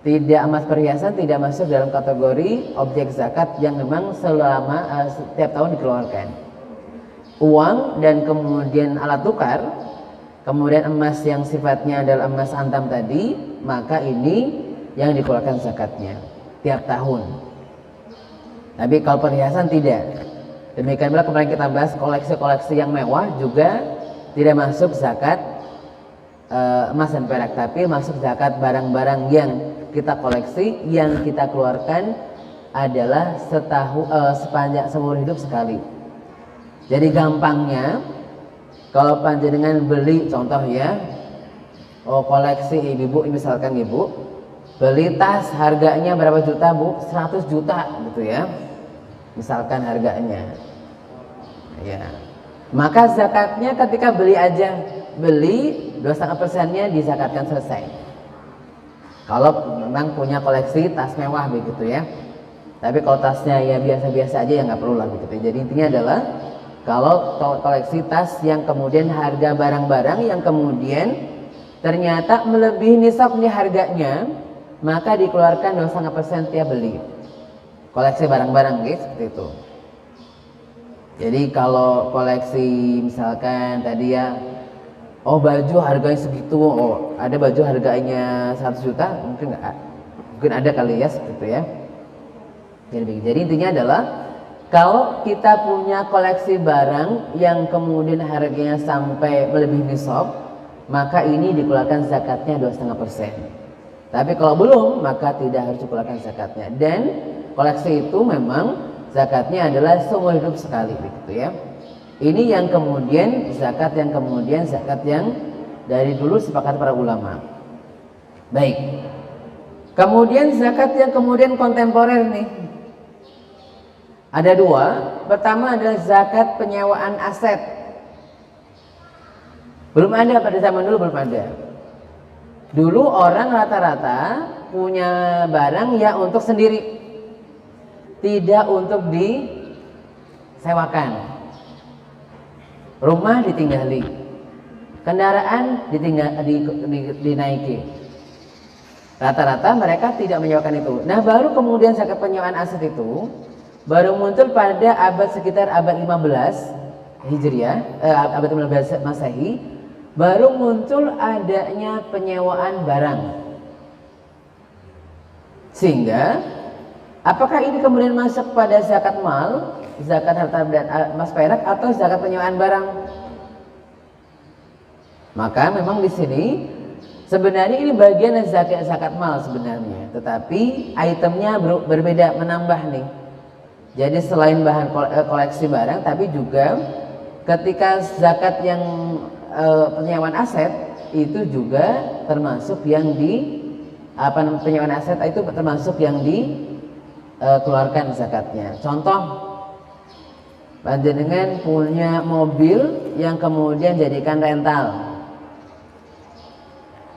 tidak emas perhiasan tidak masuk dalam kategori objek zakat yang memang selama setiap tahun dikeluarkan. Uang dan kemudian alat tukar, kemudian emas yang sifatnya adalah emas antam tadi, maka ini yang dikeluarkan zakatnya tiap tahun. Tapi kalau perhiasan tidak. Demikian pula kemarin kita bahas koleksi-koleksi yang mewah juga tidak masuk zakat emas dan perak, tapi masuk zakat barang-barang yang kita koleksi, yang kita keluarkan adalah sepanjang seumur hidup sekali. Jadi gampangnya, kalau panjenengan beli, contoh ya, koleksi ibu, misalkan ibu beli tas, harganya berapa juta bu? 100 juta gitu ya, misalkan harganya ya, maka zakatnya ketika beli aja, beli 2,5%-nya dizakatkan, selesai. Kalau memang punya koleksi tas mewah begitu ya. Tapi kalau tasnya ya biasa-biasa aja ya nggak perlu lah begitu. Jadi intinya adalah kalau koleksi tas yang kemudian harga barang-barang yang kemudian ternyata melebihi nisab nih harganya, maka dikeluarkan 2,5% tiap beli. Koleksi barang-barang gitu, seperti itu. Jadi kalau koleksi misalkan tadi ya, baju harganya segitu, ada baju harganya 100 juta, mungkin ada kali ya, seperti itu ya. Jadi intinya adalah kalau kita punya koleksi barang yang kemudian harganya sampai melebihi nisab, maka ini dikeluarkan zakatnya 2,5%. Tapi kalau belum, maka tidak harus dikeluarkan zakatnya. Dan koleksi itu memang zakatnya adalah seumur hidup sekali, begitu ya. Ini yang kemudian zakat yang dari dulu sepakat para ulama. Baik. Kemudian zakat yang kemudian kontemporer nih. Ada dua. Pertama adalah zakat penyewaan aset. Belum ada pada zaman dulu, belum ada. Dulu orang rata-rata punya barang ya untuk sendiri, tidak untuk disewakan. Rumah ditinggali, kendaraan dinaiki. Rata-rata mereka tidak menyewakan itu. Nah, baru kemudian zakat penyewaan aset itu baru muncul pada sekitar abad 15 Hijriah, abad 15 Masehi, baru muncul adanya penyewaan barang. Sehingga apakah ini kemudian masuk pada zakat mal, zakat harta dan emas perak, atau zakat penyewaan barang? Maka memang di sini sebenarnya ini bagian dari zakat mal sebenarnya, tetapi itemnya berbeda, menambah nih. Jadi selain bahan koleksi barang, tapi juga ketika zakat yang penyewaan aset itu juga termasuk yang penyewaan aset itu termasuk yang dikeluarkan zakatnya. Contoh, panjenengan punya mobil yang kemudian jadikan rental,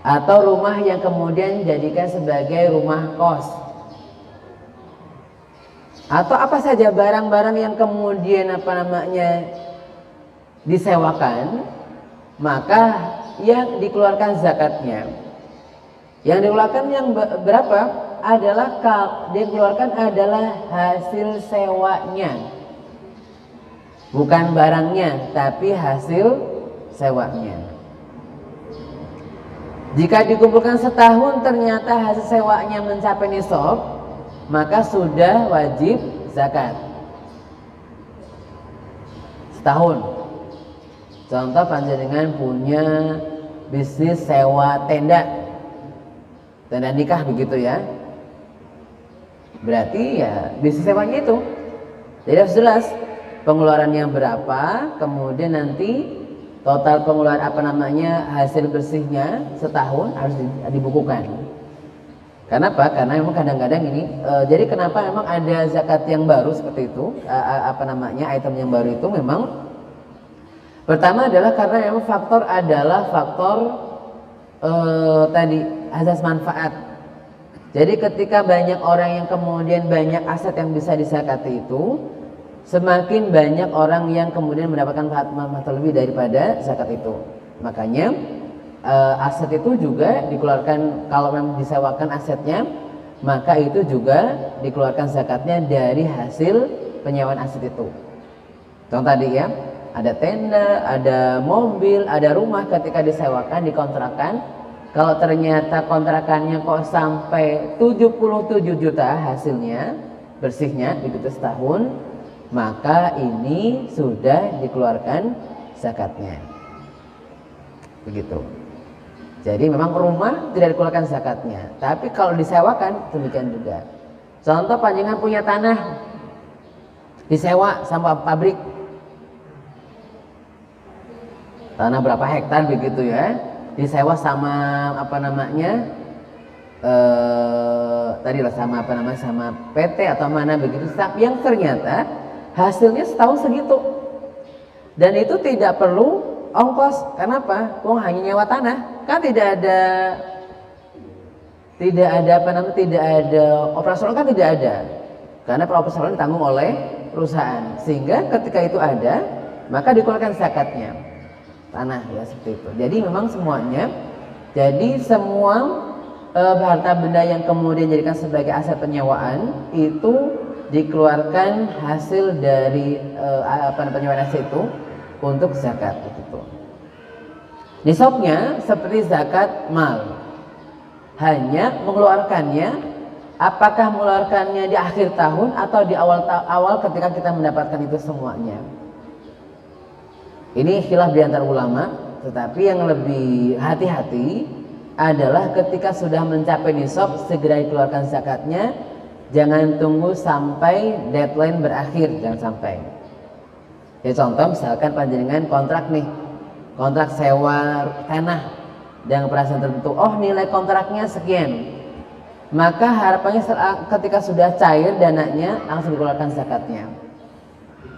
atau rumah yang kemudian jadikan sebagai rumah kos, atau apa saja barang-barang yang kemudian disewakan, maka yang dikeluarkan zakatnya. Yang dikeluarkan yang berapa dikeluarkan adalah hasil sewanya, bukan barangnya, tapi hasil sewanya. Jika dikumpulkan setahun ternyata hasil sewanya mencapai nisab, maka sudah wajib zakat. setahun. Contoh panjenengan punya bisnis sewa tenda nikah begitu ya, berarti ya bisnis sewanya itu. Jadi harus jelas pengeluarannya berapa, kemudian nanti total pengeluaran hasil bersihnya setahun harus dibukukan. Kenapa? Karena memang kadang-kadang ini jadi kenapa memang ada zakat yang baru seperti itu, item yang baru itu memang pertama adalah karena memang faktor tadi asas manfaat. Jadi ketika banyak orang yang kemudian banyak aset yang bisa disakati itu, semakin banyak orang yang kemudian mendapatkan manfaat lebih daripada zakat itu. Makanya aset itu juga dikeluarkan, kalau memang disewakan asetnya, maka itu juga dikeluarkan zakatnya dari hasil penyewaan aset itu. Contoh tadi ya, ada tenda, ada mobil, ada rumah ketika disewakan, dikontrakan. Kalau ternyata kontrakannya kok sampai 77 juta hasilnya, bersihnya begitu setahun, maka ini sudah dikeluarkan zakatnya. Begitu. Jadi memang rumah tidak dikeluarkan zakatnya, tapi kalau disewakan demikian juga. Contoh panjenengan punya tanah disewa sama pabrik, tanah berapa hektar begitu ya, disewa sama sama PT atau mana begitu, yang ternyata hasilnya setahun segitu dan itu tidak perlu ongkos. Kenapa? Hanya nyewa tanah, kan tidak ada operasional, kan tidak ada, karena operasional ditanggung oleh perusahaan, sehingga ketika itu ada maka dikeluarkan zakatnya tanah ya, seperti itu. Jadi memang semuanya, jadi semua harta benda yang kemudian dijadikan sebagai aset penyewaan itu dikeluarkan hasil dari penyewaan aset itu untuk zakat itu. Nisabnya seperti zakat mal, hanya mengeluarkannya, apakah mengeluarkannya di akhir tahun atau di awal ketika kita mendapatkan itu semuanya. Ini khilaf di antara ulama, tetapi yang lebih hati-hati adalah ketika sudah mencapai nisab segera dikeluarkan zakatnya, jangan tunggu sampai deadline berakhir, jangan sampai. Ya contoh misalkan panjenengan kontrak sewa tanah dengan perasaan tertentu, nilai kontraknya sekian, maka harapannya ketika sudah cair dananya langsung dikeluarkan zakatnya.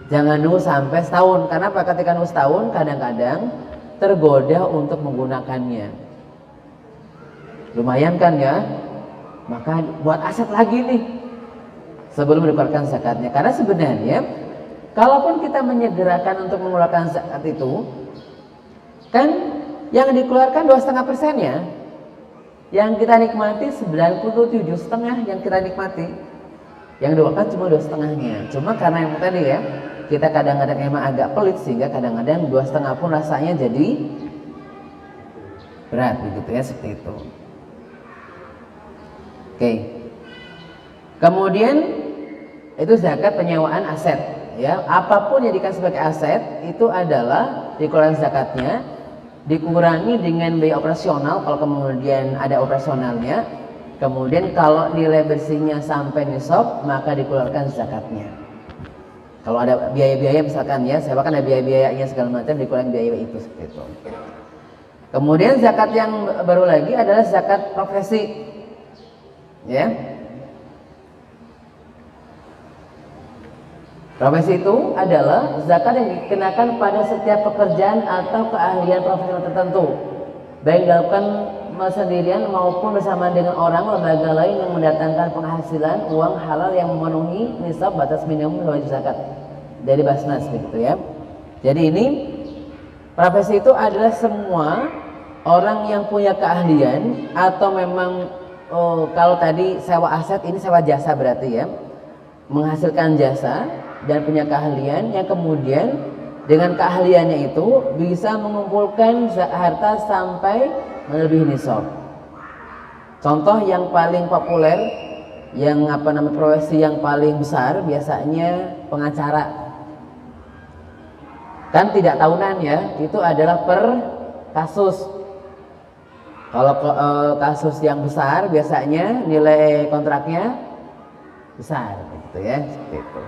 Jangan nunggu sampai setahun, karena ketika nunggu setahun kadang-kadang tergoda untuk menggunakannya. Lumayan kan ya, maka buat aset lagi nih sebelum dikeluarkan zakatnya. Karena sebenarnya kalaupun kita menyegerakan untuk mengeluarkan zakat itu, kan yang dikeluarkan 2,5% ya, yang kita nikmati 97,5% yang kita nikmati, yang dikeluarkan cuma 2,5%-nya. Cuma karena yang tadi ya, kita kadang-kadang emang agak pelit, sehingga kadang-kadang 2,5 pun rasanya jadi berat begitu ya, seperti itu. Oke. Kemudian itu zakat penyewaan aset ya, apapun yang dikasih sebagai aset itu adalah dikeluarkan zakatnya, dikurangi dengan biaya operasional kalau kemudian ada operasionalnya. Kemudian kalau nilai bersihnya sampai nisab maka dikeluarkan zakatnya. Kalau ada biaya-biaya misalkan ya, saya bahkan ada biaya-biayanya segala macam, dikurangi biaya itu seperti itu. Kemudian zakat yang baru lagi adalah zakat profesi. Ya. Profesi itu adalah zakat yang dikenakan pada setiap pekerjaan atau keahlian profesional tertentu, baik dilakukan sendirian maupun bersama dengan orang lembaga lain yang mendatangkan penghasilan uang halal yang memenuhi nisab batas minimum wajib zakat dari Basnas begitu ya. Jadi ini profesi itu adalah semua orang yang punya keahlian atau memang kalau tadi sewa aset, ini sewa jasa berarti ya, menghasilkan jasa dan punya keahlian yang kemudian dengan keahliannya itu bisa mengumpulkan harta sampai melebihi nisab. Contoh yang paling populer, yang profesi yang paling besar biasanya pengacara. kan tidak tahunan ya, itu adalah per kasus. Kalau kasus yang besar biasanya nilai kontraknya besar gitu ya, seperti itu.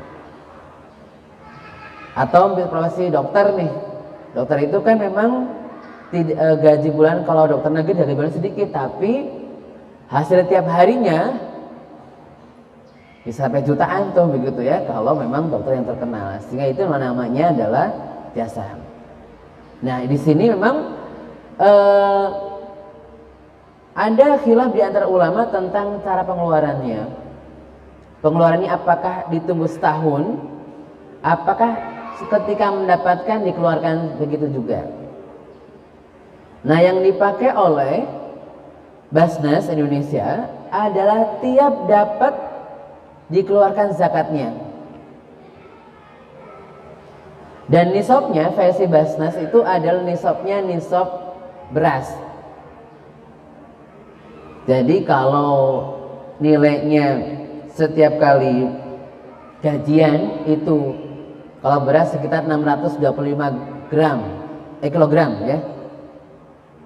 Atau profesi dokter nih, dokter itu kan memang gaji bulan, kalau dokter negeri gaji bulan sedikit, tapi hasil tiap harinya bisa sampai jutaan tuh begitu ya, kalau memang dokter yang terkenal, sehingga itu namanya adalah jasa. Nah di sini memang ada khilaf di antara ulama tentang cara pengeluarannya. Pengeluarannya apakah ditunggu setahun, apakah ketika mendapatkan dikeluarkan begitu juga. Nah yang dipakai oleh Basnas Indonesia adalah tiap dapat dikeluarkan zakatnya. Dan nisabnya versi Basnas itu adalah nisabnya nisab beras. Jadi kalau nilainya setiap kali gajian itu, kalau beras sekitar 625 kilogram ya.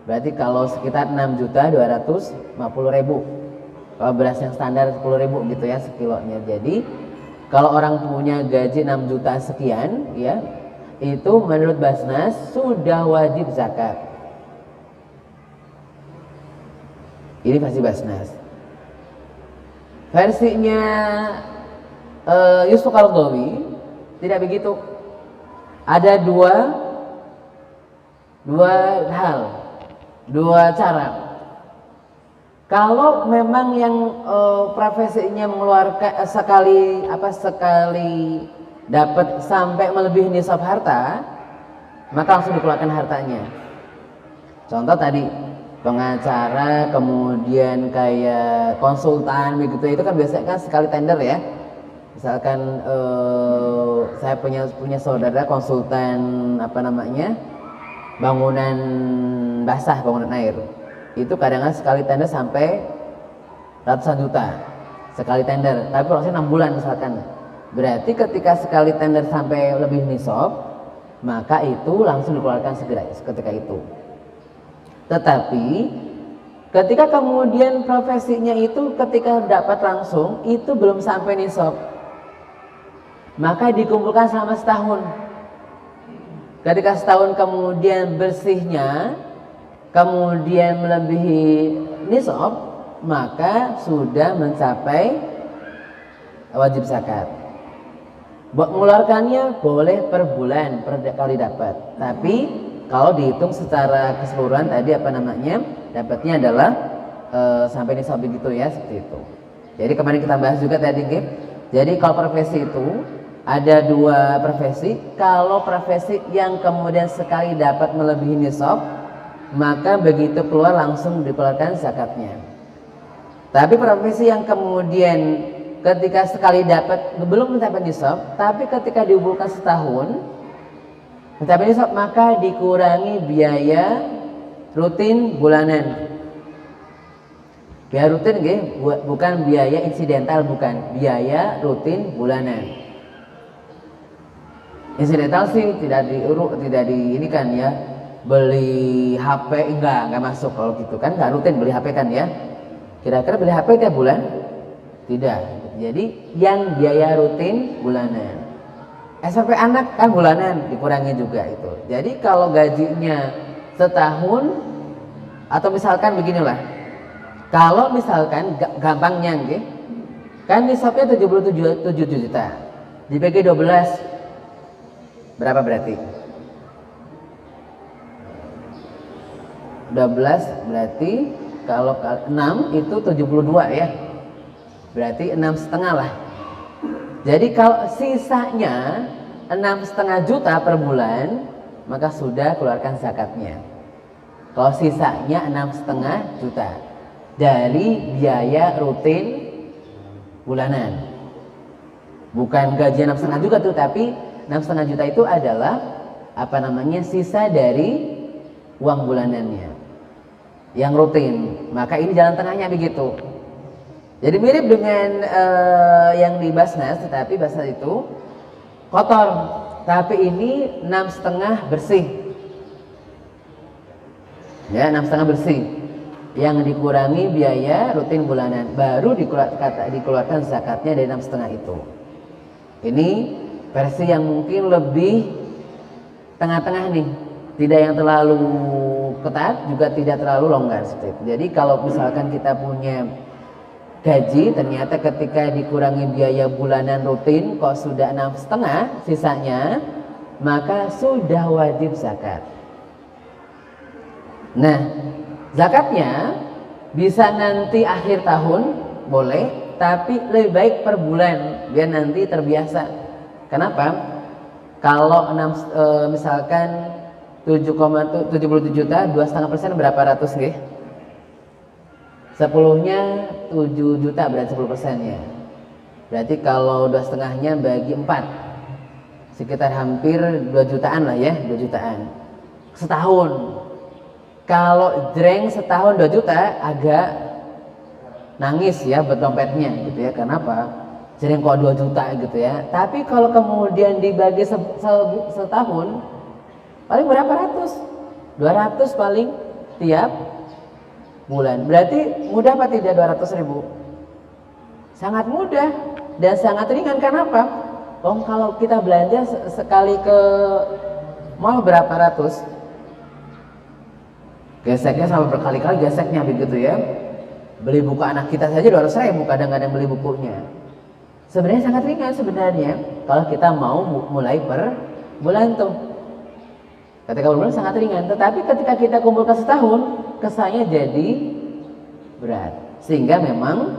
Berarti kalau sekitar 6.250.000. Kalau beras yang standar 10.000 gitu ya sekilonya. Jadi kalau orang punya gaji 6 juta sekian ya, itu menurut Basnas sudah wajib zakat. Ini versi Basnas. Versinya Yusuf Qaradawi tidak begitu. Ada dua hal, dua cara. Kalau memang yang profesinya mengeluarkan sekali dapat sampai melebihi nisab harta, maka langsung dikeluarkan hartanya. Contoh tadi pengacara, kemudian kayak konsultan begitu, itu kan biasanya kan sekali tender ya. Misalkan saya punya saudara konsultan bangunan basah, bangunan air, itu kadang-kadang sekali tender sampai ratusan juta sekali tender, tapi prosesnya 6 bulan misalkan. Berarti ketika sekali tender sampai lebih nisab, maka itu langsung dikeluarkan segera ketika itu. Tetapi ketika kemudian profesinya itu ketika dapat langsung itu belum sampai nisab, maka dikumpulkan selama setahun. Ketika setahun kemudian bersihnya kemudian melebihi nisab, maka sudah mencapai wajib zakat. Mengeluarkannya boleh per bulan, per kali dapat. Tapi kalau dihitung secara keseluruhan tadi dapatnya adalah sampai nisab begitu ya, seperti itu. Jadi kemarin kita bahas juga tadi, jadi kalau profesi itu ada dua profesi. Kalau profesi yang kemudian sekali dapat melebihi nisab, maka begitu keluar langsung dikeluarkan zakatnya. Tapi profesi yang kemudian ketika sekali dapat belum mencapai nisab, tapi ketika dihubungkan setahun mencapai nisab, maka dikurangi biaya rutin bulanan. Biaya rutin bukan biaya insidental, bukan biaya rutin bulanan. Insidental sih tidak ini kan ya, beli HP enggak masuk kalau gitu kan, enggak rutin beli HP kan ya. Kira-kira beli HP tiap bulan? Tidak. Jadi yang biaya rutin bulanan. SPP anak kan bulanan, dikurangi juga itu. Jadi kalau gajinya setahun, atau misalkan beginilah, kalau misalkan gampangnya kan nisabnya 77 juta dibagi 12 berapa berarti? 12 berarti kalau 6 itu 72 ya, berarti 6,5 lah. Jadi kalau sisanya 6,5 juta per bulan, maka sudah keluarkan zakatnya. Kalau sisanya 6,5 juta dari biaya rutin bulanan, bukan gaji 6,5 juta tuh, tapi 6,5 juta itu adalah sisa dari uang bulanannya yang rutin. Maka ini jalan tengahnya begitu. Jadi mirip dengan yang di Basnas, tetapi Basnas itu kotor. tapi ini 6,5 bersih. Ya, 6,5 bersih. Yang dikurangi biaya rutin bulanan, baru dikeluarkan zakatnya dari 6,5 itu. Ini versi yang mungkin lebih tengah-tengah nih, tidak yang terlalu ketat, juga tidak terlalu longgar seperti itu. Jadi kalau misalkan kita punya gaji, ternyata ketika dikurangi biaya bulanan rutin kok sudah 6,5 sisanya, maka sudah wajib zakat. Nah, zakatnya bisa nanti akhir tahun boleh, tapi lebih baik per bulan biar nanti terbiasa. Kenapa? Kalau misalkan 7,77 juta, 2,5% berapa ratus nggih? 10-nya 7 juta berarti 10%-nya. Berarti kalau 2,5-nya bagi 4 sekitar hampir 2 jutaan lah ya, 2 jutaan setahun. Kalau jreng setahun 2 juta agak nangis ya buat dompetnya gitu ya. Kenapa? Jreng kok 2 juta gitu ya. Tapi kalau kemudian dibagi setahun paling berapa ratus? 200 paling tiap bulan. Berarti mudah apa tidak 200 ribu? Sangat mudah dan sangat ringan. Kenapa? Kalau kita belanja sekali ke mall berapa ratus? Geseknya sampai berkali-kali geseknya begitu ya. Beli buku anak kita saja 200 ribu kadang-kadang beli bukunya. Sebenarnya sangat ringan sebenarnya kalau kita mau mulai per bulan tuh. Ketika bulan sangat ringan, tetapi ketika kita kumpulkan setahun, kesannya jadi berat. Sehingga memang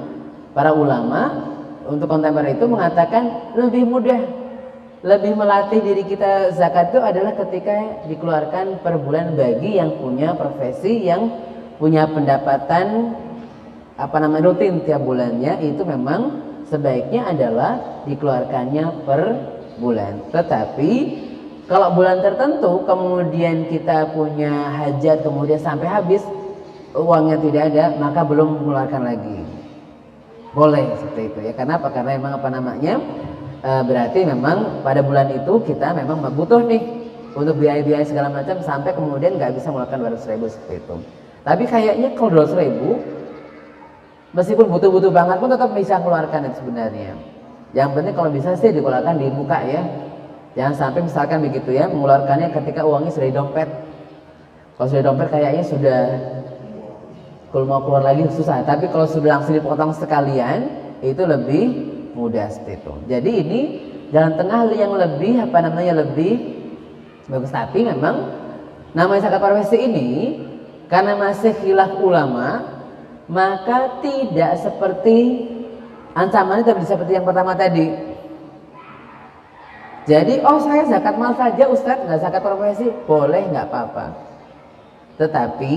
para ulama untuk kontemporer itu mengatakan lebih mudah, lebih melatih diri kita zakat itu adalah ketika dikeluarkan per bulan bagi yang punya profesi, yang punya pendapatan rutin tiap bulannya, itu memang sebaiknya adalah dikeluarkannya per bulan. Tetapi kalau bulan tertentu kemudian kita punya hajat kemudian sampai habis uangnya tidak ada, maka belum mengeluarkan lagi. Boleh seperti itu ya. Kenapa? Karena memang berarti memang pada bulan itu kita memang butuh nih untuk biaya-biaya segala macam, sampai kemudian nggak bisa mengeluarkan 200 ribu seperti itu. Tapi kayaknya kalau 200 ribu meskipun butuh-butuh banget pun tetap bisa keluarkan itu sebenarnya. Yang penting kalau bisa sih dikeluarkan di muka ya. Jangan sampai misalkan begitu ya, mengeluarkannya ketika uangnya sudah di dompet. Kalau sudah di dompet kayaknya sudah, kalau mau keluar lagi susah. Tapi kalau sudah langsung dipotong sekalian, itu lebih mudah seperti itu. Jadi ini jalan tengah yang lebih lebih bagus. Tapi memang namanya zakat profesi ini karena masih khilaf ulama, maka tidak seperti ancamannya tidak seperti yang pertama tadi. Jadi saya zakat mal saja Ustadz, nggak zakat profesi, boleh, nggak apa-apa. Tetapi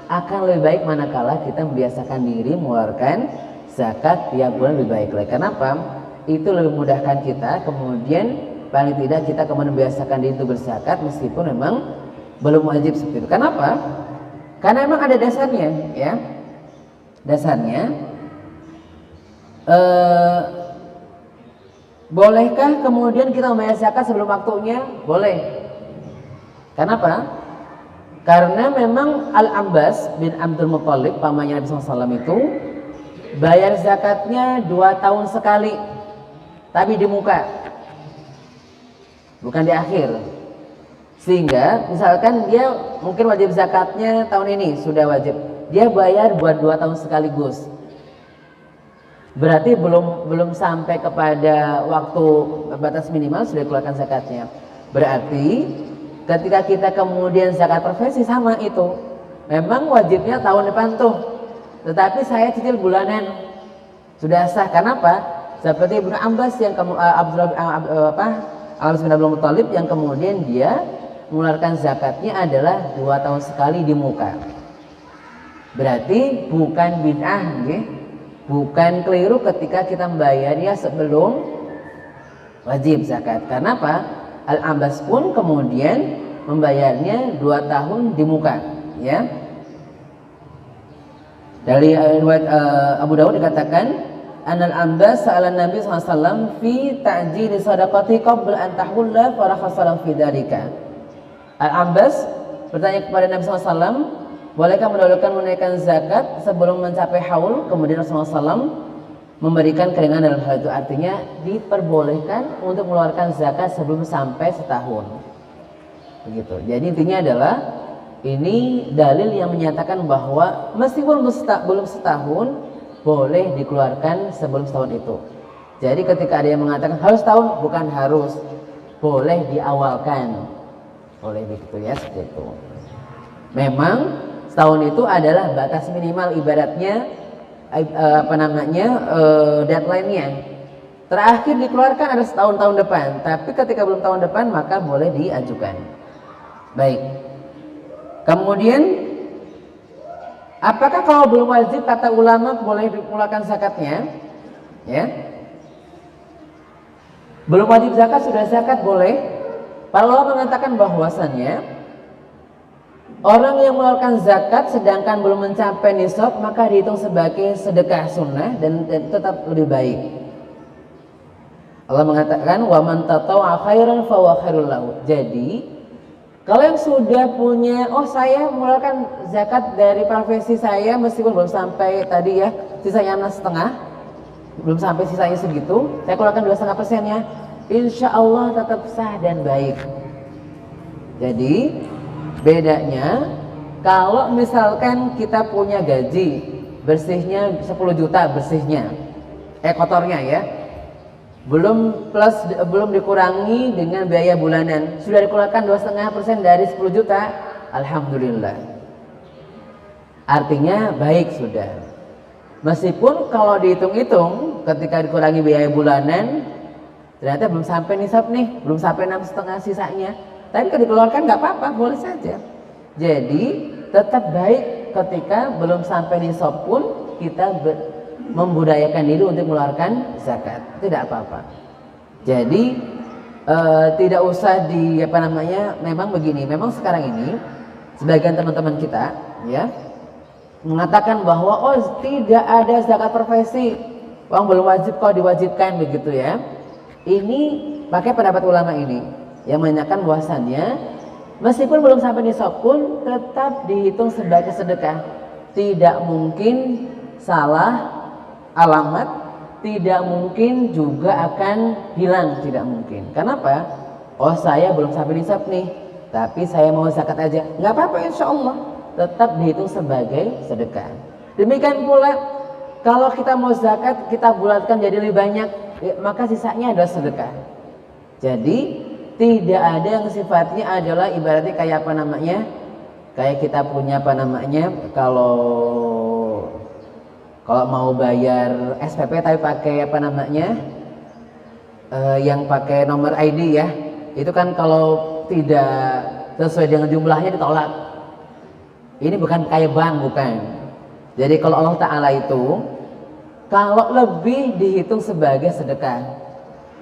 akan lebih baik manakala kita membiasakan diri mengeluarkan zakat tiap bulan, lebih baik lagi. Kenapa? Itu lebih memudahkan kita. Kemudian paling tidak kita kemudian membiasakan diri untuk berzakat meskipun memang belum wajib seperti itu. Kenapa? Karena memang ada dasarnya ya. Dasarnya bolehkah kemudian kita membayar zakat sebelum waktunya? Boleh. Kenapa? Karena memang Al-Abbas bin Abdul Muttalib, pamannya Nabi SAW itu bayar zakatnya 2 tahun sekali, tapi di muka, bukan di akhir. Sehingga misalkan dia mungkin wajib zakatnya tahun ini sudah wajib, dia bayar buat 2 tahun sekaligus. Berarti belum sampai kepada waktu batas minimal sudah dikeluarkan zakatnya. Berarti ketika kita kemudian zakat profesi sama itu, memang wajibnya tahun depan tuh, tetapi saya cicil bulanan sudah sah. Kenapa? Seperti Ibnu Abbas yang Abbas bin Abdul Muttalib yang kemudian dia mengeluarkan zakatnya adalah 2 tahun sekali di muka. Berarti bukan bid'ah, bukan keliru ketika kita membayarnya sebelum wajib zakat. Kenapa? Al-Abbas pun kemudian membayarnya 2 tahun di muka, ya. Dari riwayat Abu Dawud dikatakan Anal Ambas sa'ala Nabi SAW fi ta'jili sadaqati qabla an tahulla farakhasalam fi dzalika. Al-Ambas bertanya kepada Nabi SAW, bolehkah mendahulukan menunaikan zakat sebelum mencapai haul? Kemudian Rasulullah SAW memberikan keringanan dalam hal itu. Artinya diperbolehkan untuk mengeluarkan zakat sebelum sampai setahun. Begitu. Jadi intinya adalah ini dalil yang menyatakan bahwa meskipun belum setahun boleh dikeluarkan sebelum setahun itu. Jadi ketika ada yang mengatakan harus setahun, bukan harus, boleh diawalkan, boleh begitu ya, seperti itu. Memang setahun itu adalah batas minimal, ibaratnya deadline-nya. Terakhir dikeluarkan ada setahun tahun depan, tapi ketika belum tahun depan maka boleh diajukan. Baik. Kemudian apakah kalau belum wajib, kata ulama, boleh dikeluarkan zakatnya? Ya. Belum wajib zakat, sudah zakat boleh. Para ulama mengatakan bahwasannya orang yang mengeluarkan zakat sedangkan belum mencapai nisab maka dihitung sebagai sedekah sunnah dan tetap lebih baik. Allah mengatakan wa man tatawwa khairan fa huwa khairul lahu. Jadi kalau yang sudah punya, saya mengeluarkan zakat dari profesi saya meskipun belum sampai tadi ya, sisanya 6,5, belum sampai sisanya segitu, saya keluarkan 2,5%-nya, insya Allah tetap sah dan baik. Jadi bedanya kalau misalkan kita punya gaji bersihnya 10 juta bersihnya, kotornya ya, belum dikurangi dengan biaya bulanan, sudah dikeluarkan 2,5% dari 10 juta, alhamdulillah. Artinya baik sudah. Meskipun kalau dihitung-hitung ketika dikurangi biaya bulanan ternyata belum sampai nisab nih, belum sampai 6,5 sisanya, tapi kalau dikeluarkan nggak apa-apa, boleh saja. Jadi tetap baik ketika belum sampai nisab pun kita membudayakan diri untuk mengeluarkan zakat, tidak apa-apa. Jadi tidak usah memang begini, memang sekarang ini sebagian teman-teman kita ya mengatakan bahwa tidak ada zakat profesi, uang belum wajib kok diwajibkan begitu ya. Ini pakai pendapat ulama ini yang menyatakan bahwasannya meskipun belum sampai nisab pun tetap dihitung sebagai sedekah, tidak mungkin salah alamat, tidak mungkin juga akan hilang, tidak mungkin. Kenapa? Saya belum sampai nisab nih, tapi saya mau zakat aja, nggak apa-apa, insya Allah tetap dihitung sebagai sedekah. Demikian pula kalau kita mau zakat kita bulatkan jadi lebih banyak, maka sisanya adalah sedekah. Jadi tidak ada yang sifatnya adalah ibaratnya kayak kayak kita punya kalau mau bayar SPP tapi pakai yang pakai nomor ID ya, itu kan kalau tidak sesuai dengan jumlahnya ditolak. Ini bukan kayak bank, bukan. Jadi kalau Allah Ta'ala itu kalau lebih dihitung sebagai sedekah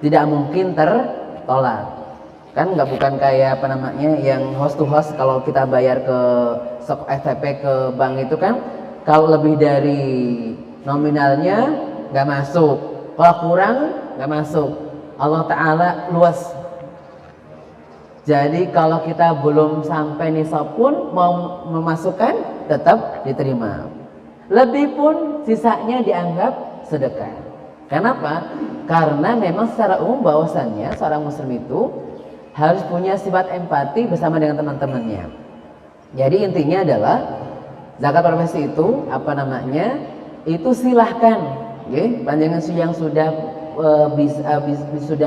tidak mungkin tertolak. Kan bukan kayak yang host to host, kalau kita bayar ke SPP ke bank itu kan kalau lebih dari nominalnya nggak masuk, kalau kurang nggak masuk. Allah Ta'ala luas. Jadi kalau kita belum sampai nisab pun mau memasukkan tetap diterima. Lebih pun sisanya dianggap sedekah. Kenapa? Karena memang secara umum bahwasannya seorang muslim itu harus punya sifat empati bersama dengan teman-temannya. Jadi intinya adalah zakat profesi itu itu silahkan, panjangan yang sudah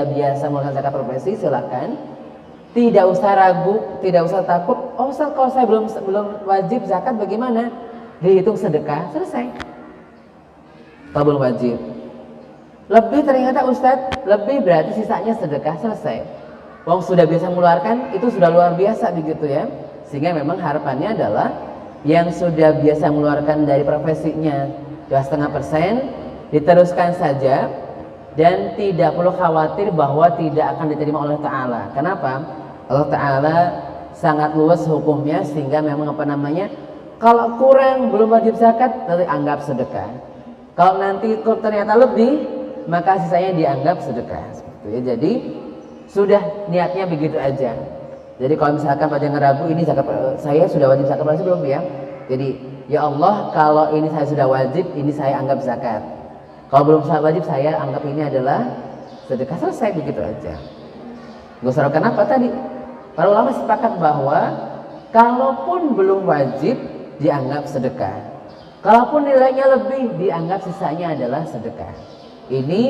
biasa melakukan zakat profesi silahkan, tidak usah ragu, tidak usah takut. Ustaz, kalau saya belum wajib zakat bagaimana? Dihitung sedekah, selesai. Kalau belum wajib, lebih ternyata Ustaz, lebih berarti sisanya sedekah, selesai. Wong sudah biasa mengeluarkan, itu sudah luar biasa begitu ya. Sehingga memang harapannya adalah yang sudah biasa mengeluarkan dari profesinya 2,5% diteruskan saja dan tidak perlu khawatir bahwa tidak akan diterima oleh Ta'ala. Kenapa? Allah Ta'ala sangat luas hukumnya sehingga memang kalau kurang belum wajib zakat, nanti anggap sedekah. Kalau nanti ternyata lebih, maka sisanya dianggap sedekah. Seperti ya. Jadi sudah niatnya begitu aja. Jadi kalau misalkan pada ngeragu ini zakat saya sudah wajib zakat masih belum ya. Jadi ya Allah, kalau ini saya sudah wajib, ini saya anggap zakat. Kalau belum wajib, saya anggap ini adalah sedekah. Selesai begitu aja. Gosok kenapa tadi? Para ulama sepakat bahwa kalaupun belum wajib dianggap sedekah. Kalaupun nilainya lebih dianggap sisanya adalah sedekah. Ini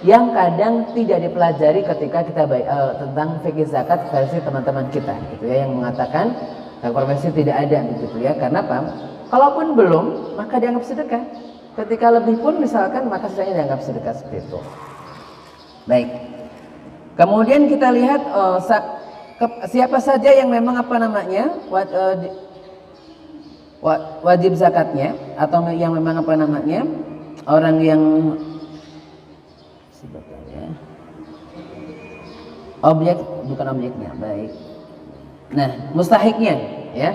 yang kadang tidak dipelajari ketika kita tentang fikih zakat versi teman-teman kita gitu ya, yang mengatakan profesi tidak ada gitu ya. Karena apa? Kalaupun belum maka dianggap sedekah. Ketika lebih pun misalkan maka sisanya dianggap sedekah seperti itu. Baik. Kemudian kita lihat siapa saja yang memang wajib zakatnya atau yang memang orang yang bukan objeknya. Baik. Nah, mustahiknya ya.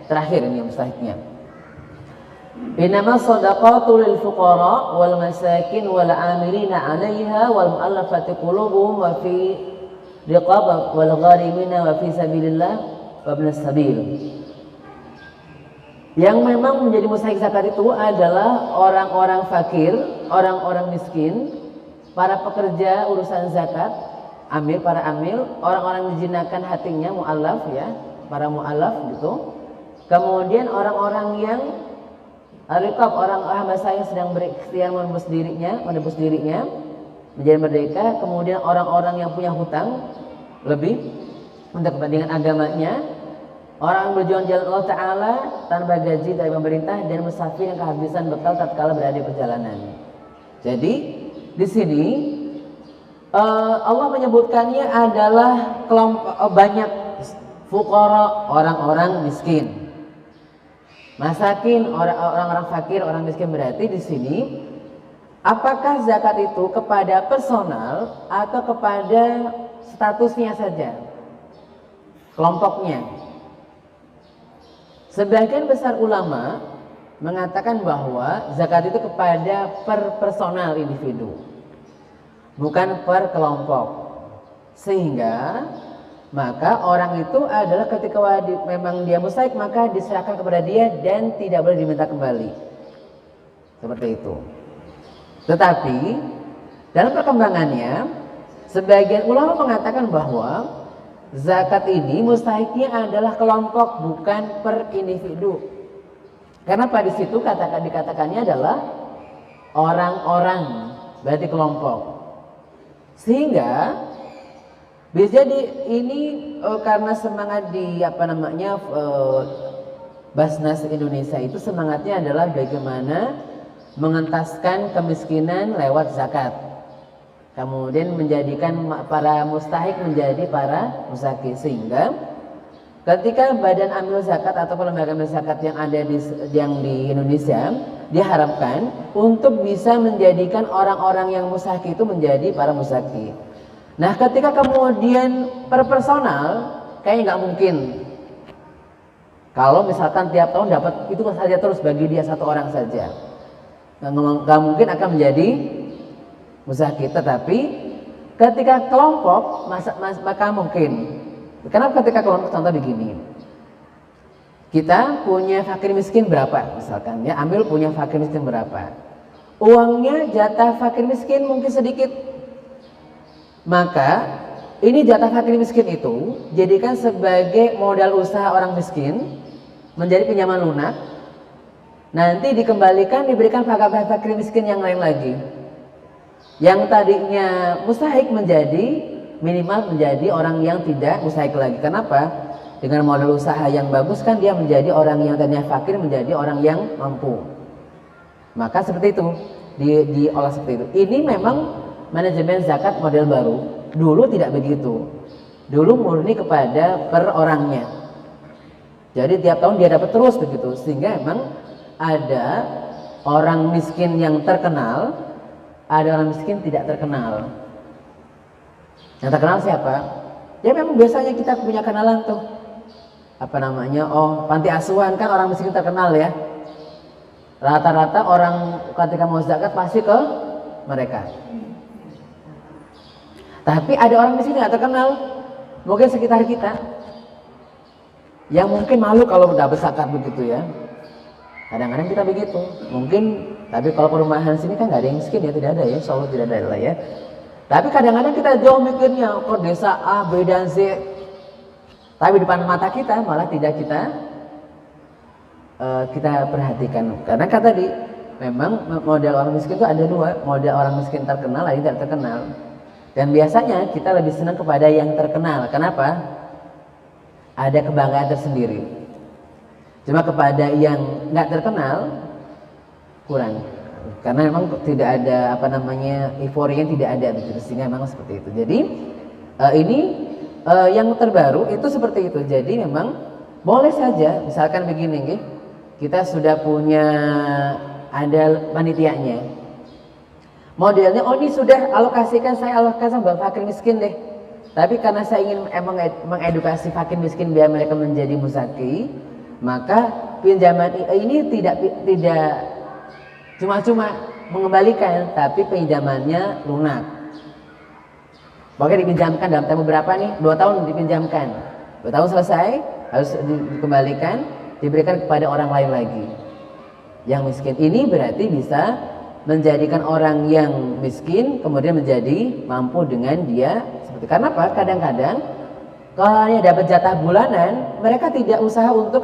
Terakhir ini mustahiknya. Innama shadaqatu lil fuqara wal masakin wal 'amilina 'alaiha wal mu'allafati qulubuhum wa fi riqab wal gharimina wa fi sabilillah wa ibnas sabil. Yang memang menjadi mustahik zakat itu adalah orang-orang fakir, orang-orang miskin, para pekerja urusan zakat, para amil, orang-orang yang dijinakan hatinya, mu'allaf ya, para mu'allaf gitu. Kemudian orang-orang yang al-riqab, orang hamba saya sedang berikhtiar menebus dirinya menjadi merdeka. Kemudian orang-orang yang punya hutang lebih untuk kepentingan agamanya, orang yang berjuang jalan Allah Ta'ala tanpa gaji dari pemerintah, dan musafir yang kehabisan bekal tatkala berada di perjalanan. Jadi di sini Allah menyebutkannya adalah kelompok banyak fuqara, orang-orang miskin, masakin, orang-orang fakir, orang miskin. Berarti di sini apakah zakat itu kepada personal atau kepada statusnya saja, kelompoknya? Sebagian besar ulama mengatakan bahwa zakat itu kepada per personal individu, bukan per kelompok. Sehingga maka orang itu adalah ketika memang dia mustahik maka diserahkan kepada dia dan tidak boleh diminta kembali. Seperti itu. Tetapi dalam perkembangannya sebagian ulama mengatakan bahwa zakat ini mustahiknya adalah kelompok, bukan per individu. Karena pada situ dikatakannya adalah orang-orang, berarti kelompok. Sehingga bisa jadi ini karena semangat di Basnas Indonesia itu semangatnya adalah bagaimana mengentaskan kemiskinan lewat zakat. Kemudian menjadikan para mustahik menjadi para musaki, sehingga ketika badan amil zakat atau lembaga amil zakat yang ada di Indonesia diharapkan untuk bisa menjadikan orang-orang yang musaki itu menjadi para musaki. Nah, ketika kemudian per personal kayaknya nggak mungkin. Kalau misalkan tiap tahun dapat itu saja terus bagi dia satu orang saja, nggak mungkin akan menjadi musaki. Tetapi ketika kelompok maka mungkin. Kenapa ketika kelompok? Contoh begini, kita punya fakir miskin berapa misalkan ya, ambil punya fakir miskin berapa, uangnya jatah fakir miskin mungkin sedikit, maka ini jatah fakir miskin itu jadikan sebagai modal usaha orang miskin, menjadi pinjaman lunak, nanti dikembalikan diberikan fakir miskin yang lain lagi. Yang tadinya mustahik menjadi minimal menjadi orang yang tidak mustahik lagi. Kenapa? Dengan modal usaha yang bagus kan dia menjadi orang yang tadinya fakir menjadi orang yang mampu. Maka seperti itu diolah seperti itu. Ini memang manajemen zakat model baru. Dulu tidak begitu. Dulu murni kepada per orangnya. Jadi tiap tahun dia dapat terus begitu. Sehingga memang ada orang miskin yang terkenal, ada orang miskin tidak terkenal. Yang terkenal siapa? Ya memang biasanya kita punya kenalan tuh. Panti asuhan kan orang miskin terkenal ya. Rata-rata orang ketika mau zakat pasti ke mereka. Tapi ada orang di sini nggak terkenal, mungkin sekitar kita, yang mungkin malu kalau dapat zakat begitu ya. Kadang-kadang kita begitu, mungkin. Tapi kalau perumahan sini kan nggak ada yang miskin ya, tidak ada ya, insya Allah tidak ada lah ya. Tapi kadang-kadang kita jauh mikirnya, kok desa A, B dan Z. Tapi depan mata kita malah tidak kita perhatikan. Karena kan tadi memang model orang miskin itu ada dua, model orang miskin terkenal, lain tidak terkenal. Dan biasanya kita lebih senang kepada yang terkenal. Kenapa? Ada kebanggaan tersendiri. Cuma kepada yang nggak terkenal kurang. Karena memang tidak ada euforia tidak ada, sehingga memang seperti itu. Jadi ini yang terbaru itu seperti itu. Jadi memang boleh saja, misalkan begini, kita sudah punya ada panitianya. Modelnya, oh ini sudah saya alokasikan buat fakir miskin deh. Tapi karena saya ingin mengedukasi fakir miskin biar mereka menjadi muzaki, maka pinjaman ini tidak cuma-cuma mengembalikan, tapi pinjamannya lunak. Pokoknya dipinjamkan dalam tempo berapa nih? 2 tahun dipinjamkan. 2 tahun selesai harus dikembalikan, diberikan kepada orang lain lagi yang miskin. Ini berarti bisa menjadikan orang yang miskin kemudian menjadi mampu dengan dia. Karena apa? Kadang-kadang kalau hanya dapat jatah bulanan, mereka tidak usaha untuk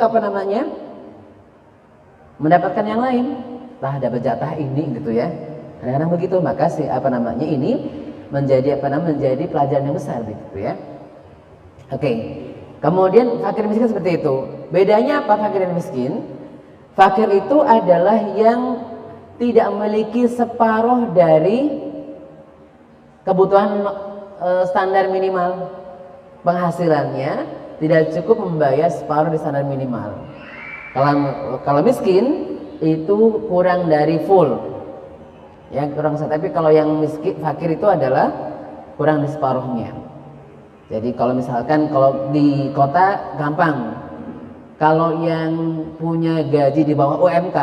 mendapatkan yang lain. Dapat jatah ini gitu ya. Kadang-kadang begitu, maka ini menjadi pelajaran yang besar gitu ya. Oke. Kemudian fakir miskin seperti itu. Bedanya apa fakir dan miskin? Fakir itu adalah yang tidak memiliki separuh dari kebutuhan standar minimal. Penghasilannya tidak cukup membayar separuh di standar minimal. Kalau miskin itu kurang dari full. Ya, tapi kalau yang fakir itu adalah kurang di separuhnya. Jadi kalau misalkan kalau di kota gampang. Kalau yang punya gaji di bawah UMK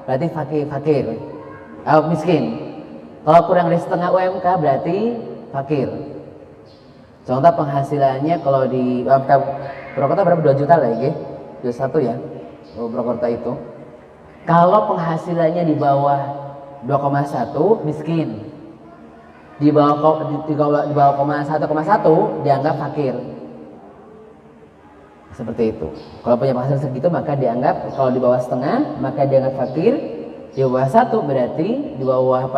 berarti fakir. Miskin. Kalau kurang dari setengah UMK berarti fakir. Contoh penghasilannya kalau di UMK Purwokerto berapa? 2 juta lah ya, 21 ya. Purwokerto itu. Kalau penghasilannya di bawah 2,1 miskin. Di bawah 1,1 dianggap fakir. Seperti itu. Kalau punya penghasilan segitu maka dianggap, kalau di bawah setengah maka dianggap fakir. Di bawah 1 berarti di bawah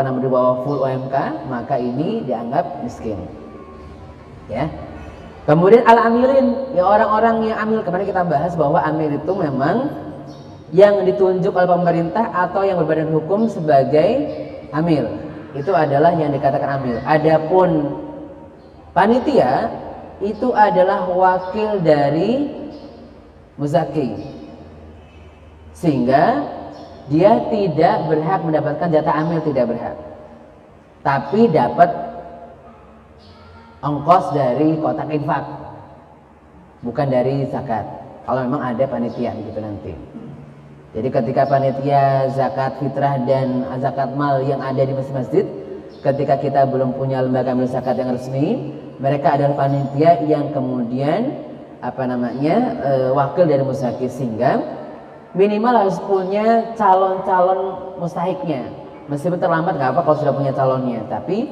full UMK maka ini dianggap miskin. Ya. Kemudian al-amilin, ya orang-orang yang amil. Kemarin kita bahas bahwa amil itu memang yang ditunjuk oleh pemerintah atau yang berbadan hukum sebagai amil. Itu adalah yang dikatakan amil. Adapun panitia itu adalah wakil dari muzaki, sehingga dia tidak berhak mendapatkan jatah amil, tidak berhak, tapi dapat ongkos dari kotak infak, bukan dari zakat. Kalau memang ada panitia gitu nanti. Jadi ketika panitia zakat fitrah dan zakat mal yang ada di masjid-masjid, ketika kita belum punya lembaga amil zakat yang resmi, mereka adalah panitia yang kemudian wakil dari mustahik, sehingga minimal harus punya calon-calon mustahiknya. Meskipun terlambat nggak apa kalau sudah punya calonnya, tapi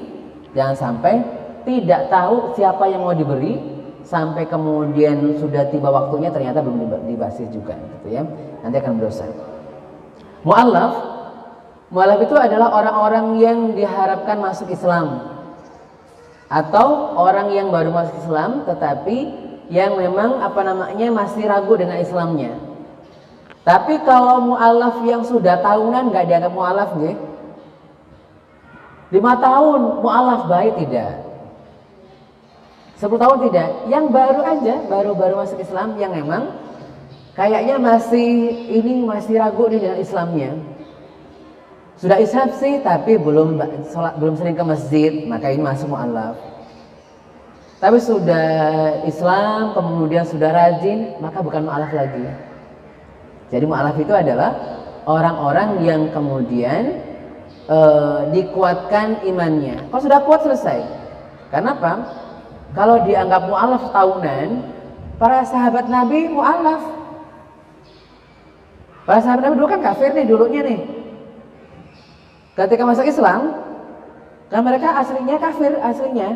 jangan sampai tidak tahu siapa yang mau diberi sampai kemudian sudah tiba waktunya ternyata belum dibasih juga gitu ya. Nanti akan berdosa. Mu'allaf itu adalah orang-orang yang diharapkan masuk Islam atau orang yang baru masuk Islam tetapi yang memang masih ragu dengan Islamnya. Tapi kalau mu'allaf yang sudah tahunan nggak dianggap mu'allaf nggih. 5 tahun mu'allaf baik tidak. 10 tahun tidak. Yang baru aja, baru masuk Islam yang memang kayaknya masih ragu nih dengan Islamnya. Sudah Islam sih tapi belum sering ke masjid, maka ini masuk mu'allaf. Tapi sudah Islam kemudian sudah rajin, maka bukan mu'allaf lagi. Jadi mu'allaf itu adalah orang-orang yang kemudian dikuatkan imannya. Kalau sudah kuat selesai. Karena apa? Kalau dianggap mu'alaf tahunan, para sahabat Nabi mu'alaf. Para sahabat Nabi dulu kan kafir nih dulunya nih. Ketika masuk Islam, kan mereka aslinya kafir, aslinya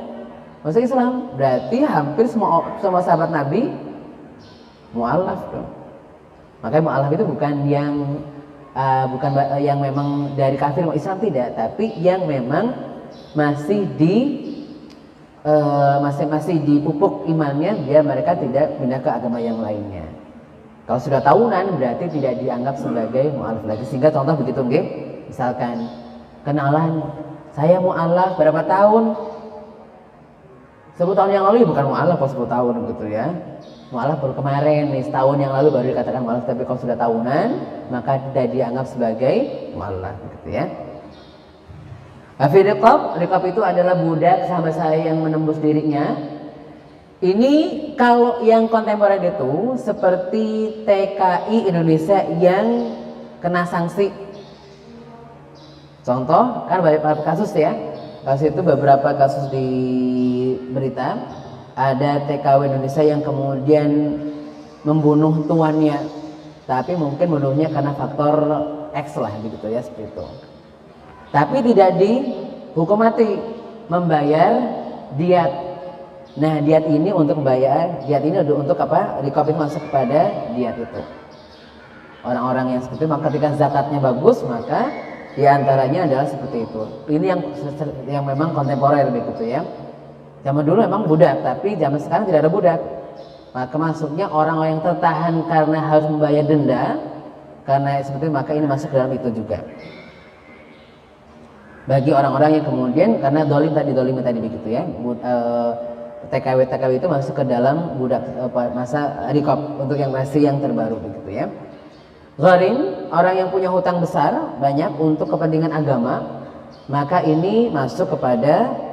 masuk Islam. Berarti hampir semua sahabat Nabi mu'alaf tuh. Makanya mu'alaf itu bukan yang yang memang dari kafir mau Islam, tidak, tapi yang memang masih masih dipupuk imannya biar mereka tidak pindah ke agama yang lainnya. Kalau sudah tahunan berarti tidak dianggap sebagai mu'alaf lagi. Sehingga contoh begitu nggih. Misalkan kenalan, saya mu'alaf berapa tahun? 10 tahun yang lalu ya bukan mu'alaf kalau 10 tahun gitu ya. Mu'alaf baru kemarin nih, setahun yang lalu baru dikatakan mu'alaf. Tapi kalau sudah tahunan maka tidak dianggap sebagai mu'alaf gitu ya. Fi riqab itu adalah budak sahabat saya yang menembus dirinya. Ini kalau yang kontemporer itu seperti TKI Indonesia yang kena sanksi. Contoh kan beberapa kasus ya. Kasus itu beberapa kasus di berita. Ada TKW Indonesia yang kemudian membunuh tuannya, tapi mungkin bunuhnya karena faktor X lah begitu ya, seperti itu. Tapi tidak dihukum mati, membayar diat. Nah diat ini untuk membayar, diat ini untuk apa? Riqab itu masuk kepada diat itu. Orang-orang yang seperti itu, maka ketika zakatnya bagus maka diantaranya adalah seperti itu. Ini yang memang kontemporer begitu ya. Zaman dulu memang budak, tapi zaman sekarang tidak ada budak. Maka masuknya orang yang tertahan karena harus membayar denda, karena seperti itu, maka ini masuk dalam itu juga. Bagi orang-orang yang kemudian karena dolim tadi begitu ya, TKW itu masuk ke dalam budak masa riqab untuk yang masih yang terbaru begitu ya. Gharim, orang yang punya hutang besar banyak untuk kepentingan agama, maka ini masuk kepada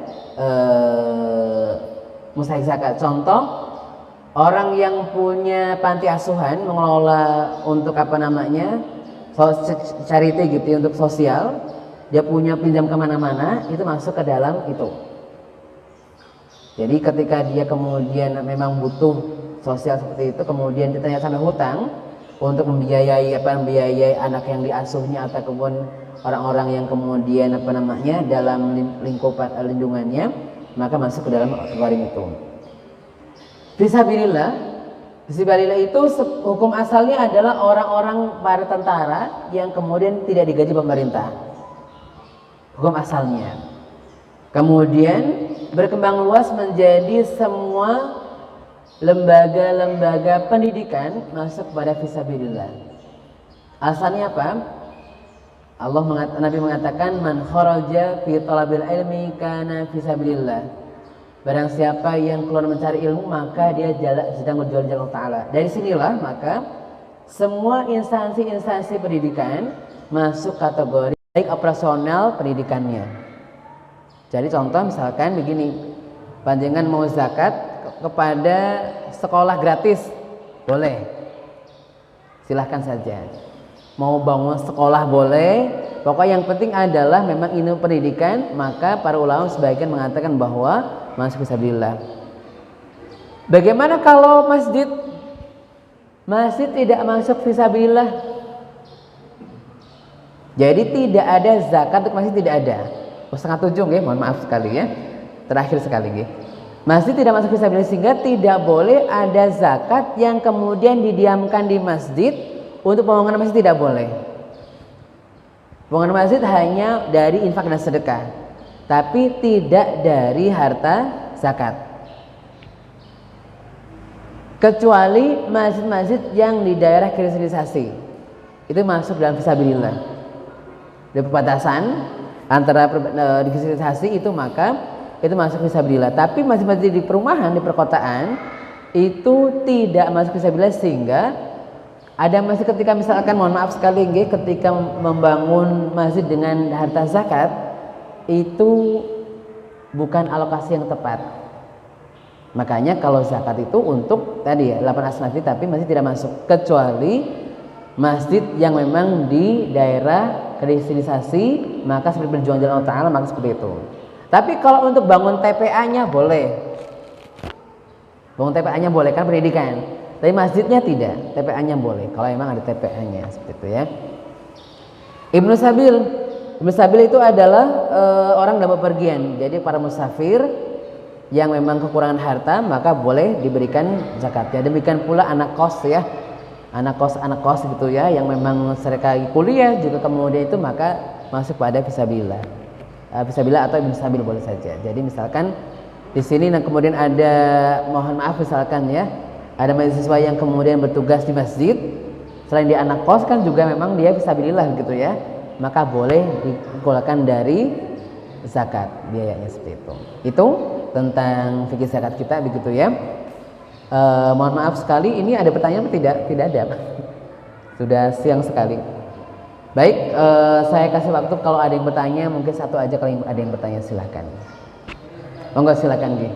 mustahik zakat. Contoh, orang yang punya panti asuhan mengelola untuk charity gitu ya, untuk sosial, dia punya pinjam kemana-mana, itu masuk ke dalam itu. Jadi ketika dia kemudian memang butuh sosial seperti itu, kemudian ditanya sampai hutang untuk membiayai anak yang diasuhnya ataupun orang-orang yang kemudian dalam lingkup lindungannya, maka masuk ke dalam gharim itu. Fisabilillah itu hukum asalnya adalah orang-orang para tentara yang kemudian tidak digaji pemerintah. Hukum asalnya. Kemudian berkembang luas menjadi semua lembaga-lembaga pendidikan masuk pada fisabilillah. Asalnya apa? Nabi mengatakan man kharaja fi talabil ilmi kana fisabilillah. Barang siapa yang keluar mencari ilmu maka dia sedang berjuang jalan Ta'ala. Dari sinilah maka semua instansi pendidikan masuk kategori baik operasional pendidikannya. Jadi contoh misalkan begini, panjenengan mau zakat kepada sekolah gratis, boleh, silahkan saja. Mau bangun sekolah boleh, pokoknya yang penting adalah memang ini pendidikan, maka para ulama sebagian mengatakan bahwa masuk fisabilillah. Bagaimana kalau masjid? Masjid tidak masuk fisabilillah. Jadi tidak ada zakat untuk masjid, tidak ada. 6:30 nggih, mohon maaf sekali ya. Terakhir sekali nggih. Masjid tidak masuk fisabilillah sehingga tidak boleh ada zakat yang kemudian didiamkan di masjid. Untuk pembangunan masjid tidak boleh. Pembangunan masjid hanya dari infak dan sedekah, tapi tidak dari harta zakat. Kecuali masjid-masjid yang di daerah kristenisasi, itu masuk dalam fisabilillah. Di perbatasan antara di kristenisasi itu maka itu masuk fisabilillah. Tapi masjid-masjid di perumahan, di perkotaan itu tidak masuk fisabilillah sehingga ada masjid ketika misalkan mohon maaf sekali nggih, ketika membangun masjid dengan harta zakat itu bukan alokasi yang tepat. Makanya kalau zakat itu untuk tadi ya 8 asnafi, tapi masih tidak masuk kecuali masjid yang memang di daerah kreditisasi, maka seperti berjuang jalan Allah Ta'ala, maka seperti itu. Tapi kalau untuk bangun TPA-nya boleh, bangun TPA-nya boleh kan pendidikan, tapi masjidnya tidak, TPA-nya boleh kalau memang ada TPA-nya, seperti itu ya. Ibnu Sabil itu adalah orang dalam bepergian, jadi para musafir yang memang kekurangan harta maka boleh diberikan zakatnya. Demikian pula anak kos ya, anak kos gitu ya, yang memang mereka kuliah juga kemudian itu maka masuk pada fisabilillah. Fisabilillah atau ibnu sabil boleh saja. Jadi misalkan di sini kemudian ada, mohon maaf misalkan ya, ada mahasiswa yang kemudian bertugas di masjid, selain dia anak kos kan juga memang dia fisabilillah gitu ya, maka boleh dikeluarkan dari zakat biayanya seperti itu. Itu tentang fikih zakat kita begitu ya. Mohon maaf sekali, ini ada pertanyaan atau tidak? Tidak ada. Sudah siang sekali. Baik, saya kasih waktu kalau ada yang bertanya, mungkin satu aja, kalau ada yang bertanya silahkan. Monggo silakan Gi.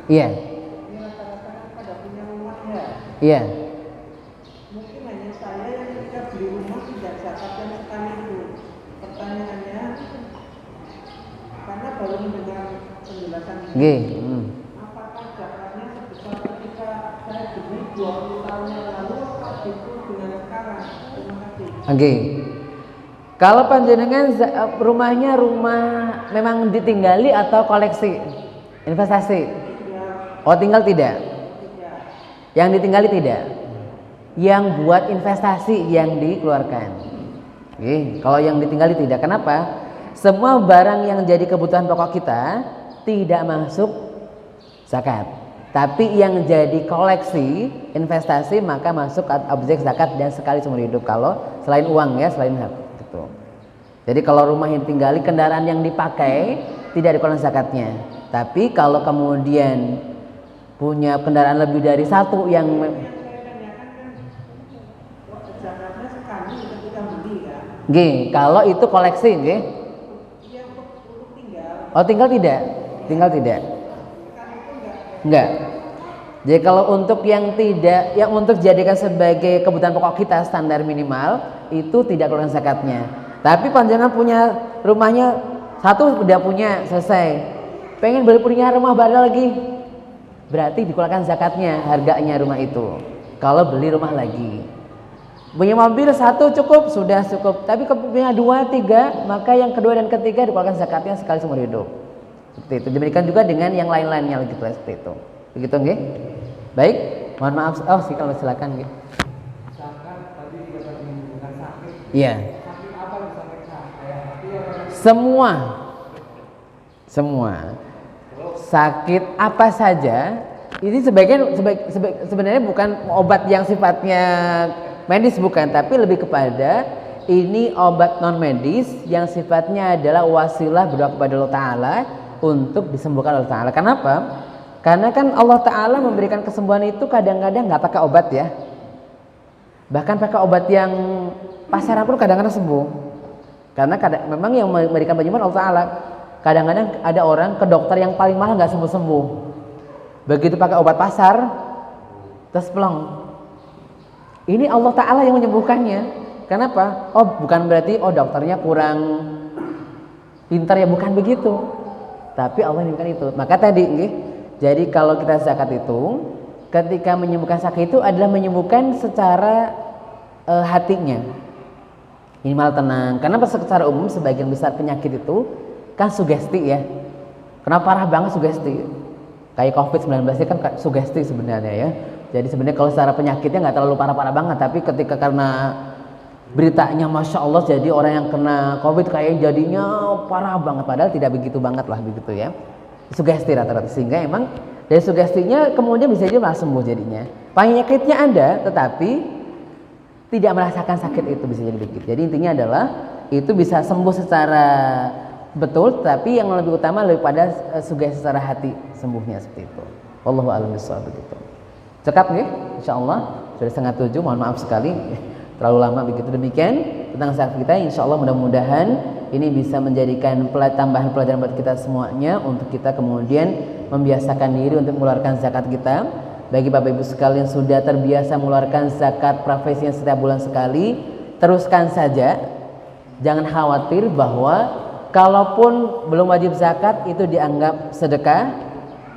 Iya. Ini rata-rata kan pada punya rumah ya. Iya. Mungkin hanya saya yang ketika beli rumah tidak zakat yang sekali itu. Pertanyaannya, karena baru mendengar penjelasan ini, apakah zakatnya sebesar ketika saya beli 20 tahun yang lalu atau itu dengan sekarang? Terima kasih. Oke. Kalau panjenengan rumahnya rumah memang ditinggali atau koleksi? Investasi? Oh, tinggal tidak? Yang ditinggali tidak? Yang buat investasi yang dikeluarkan. Oke, kalau yang ditinggali tidak. Kenapa? Semua barang yang jadi kebutuhan pokok kita tidak masuk zakat. Tapi yang jadi koleksi, investasi, maka masuk objek zakat dan sekali seumur hidup. Kalau selain uang ya, selain hak gitu. Jadi kalau rumah yang ditinggali, kendaraan yang dipakai tidak dikeluarkan zakatnya. Tapi kalau kemudian punya kendaraan lebih dari satu yang zakatnya sekali ketika beli kan? Kalau itu koleksi nggih. Iya, untuk tinggal. Oh, tinggal tidak? Tinggal tidak? Enggak. Jadi kalau untuk yang tidak, yang untuk dijadikan sebagai kebutuhan pokok kita standar minimal, itu tidak keluarkan zakatnya. Tapi panjenengan punya rumahnya satu udah punya, selesai. Pengen punya rumah baru lagi, berarti dikeluarkan zakatnya, harganya rumah itu. Kalau beli rumah lagi, punya mobil satu cukup, sudah cukup. Tapi punya 2, 3, maka yang kedua dan ketiga dikeluarkan zakatnya sekali seumur hidup. Seperti itu. Demikian juga dengan yang lain-lainnya gitu, seperti itu. Begitu nggih? Baik, mohon maaf. Oh, kalau silakan nggih. Zakat tadi dikatakan menimbulkan sakit. Iya. Sakit apa yang sakit Semua. Sakit apa saja, ini sebenarnya bukan obat yang sifatnya medis, bukan, tapi lebih kepada ini obat non medis yang sifatnya adalah wasilah berdoa kepada Allah Ta'ala untuk disembuhkan Allah Ta'ala. Kenapa? Karena kan Allah Ta'ala memberikan kesembuhan itu kadang-kadang nggak pakai obat ya, bahkan pakai obat yang pasaran pun kadang-kadang sembuh. Karena memang yang memberikan penyembuhan Allah Ta'ala. Kadang-kadang ada orang ke dokter yang paling mahal nggak sembuh-sembuh, begitu pakai obat pasar terus plong. Ini Allah Ta'ala yang menyembuhkannya. Kenapa? Oh, bukan berarti dokternya kurang pintar ya, bukan begitu. Tapi Allah menyembuhkan itu. Maka tadi jadi kalau kita zakat itu, ketika menyembuhkan sakit itu adalah menyembuhkan secara hatinya, minimal tenang. Karena secara umum sebagian besar penyakit itu kan sugesti ya. Kenapa parah banget sugesti? Kayak COVID-19 itu kan sugesti sebenarnya ya. Jadi sebenarnya kalau secara penyakitnya nggak terlalu parah-parah banget, tapi ketika karena beritanya Masya Allah jadi orang yang kena COVID kayak jadinya parah banget, padahal tidak begitu banget lah begitu ya. Sugesti rata-rata, sehingga emang dari sugestinya kemudian bisa juga sembuh jadinya. Penyakitnya ada tetapi tidak merasakan sakit, itu bisa jadi begitu. Jadi intinya adalah itu bisa sembuh secara betul, tapi yang lebih utama lebih pada sugesti secara hati sembuhnya seperti itu. Wallahu a'lam bishawab begitu. Cekap nggih? Insyaallah sudah 6:30, mohon maaf sekali terlalu lama begitu. Demikian tentang zakat kita, insyaallah mudah-mudahan ini bisa menjadikan tambahan pelajaran buat kita semuanya untuk kita kemudian membiasakan diri untuk mengeluarkan zakat kita. Bagi Bapak Ibu sekalian sudah terbiasa mengeluarkan zakat profesinya setiap bulan sekali, teruskan saja. Jangan khawatir bahwa kalaupun belum wajib zakat itu dianggap sedekah,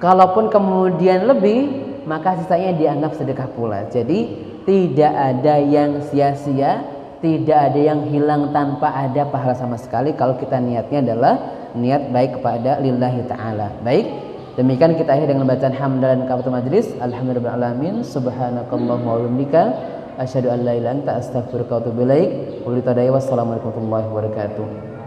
kalaupun kemudian lebih maka sisanya dianggap sedekah pula. Jadi tidak ada yang sia-sia, tidak ada yang hilang tanpa ada pahala sama sekali kalau kita niatnya adalah niat baik kepada lillahi ta'ala. Baik, demikian kita akhiri dengan bacaan hamdalah dan kafatul majlis. Alhamdulillahirabbil alamin, subhanakallahumma wa bihamdika asyhadu an la ilaha illa anta astaghfiruka wa atubu ilaik. Wassalamualaikum warahmatullahi wabarakatuh.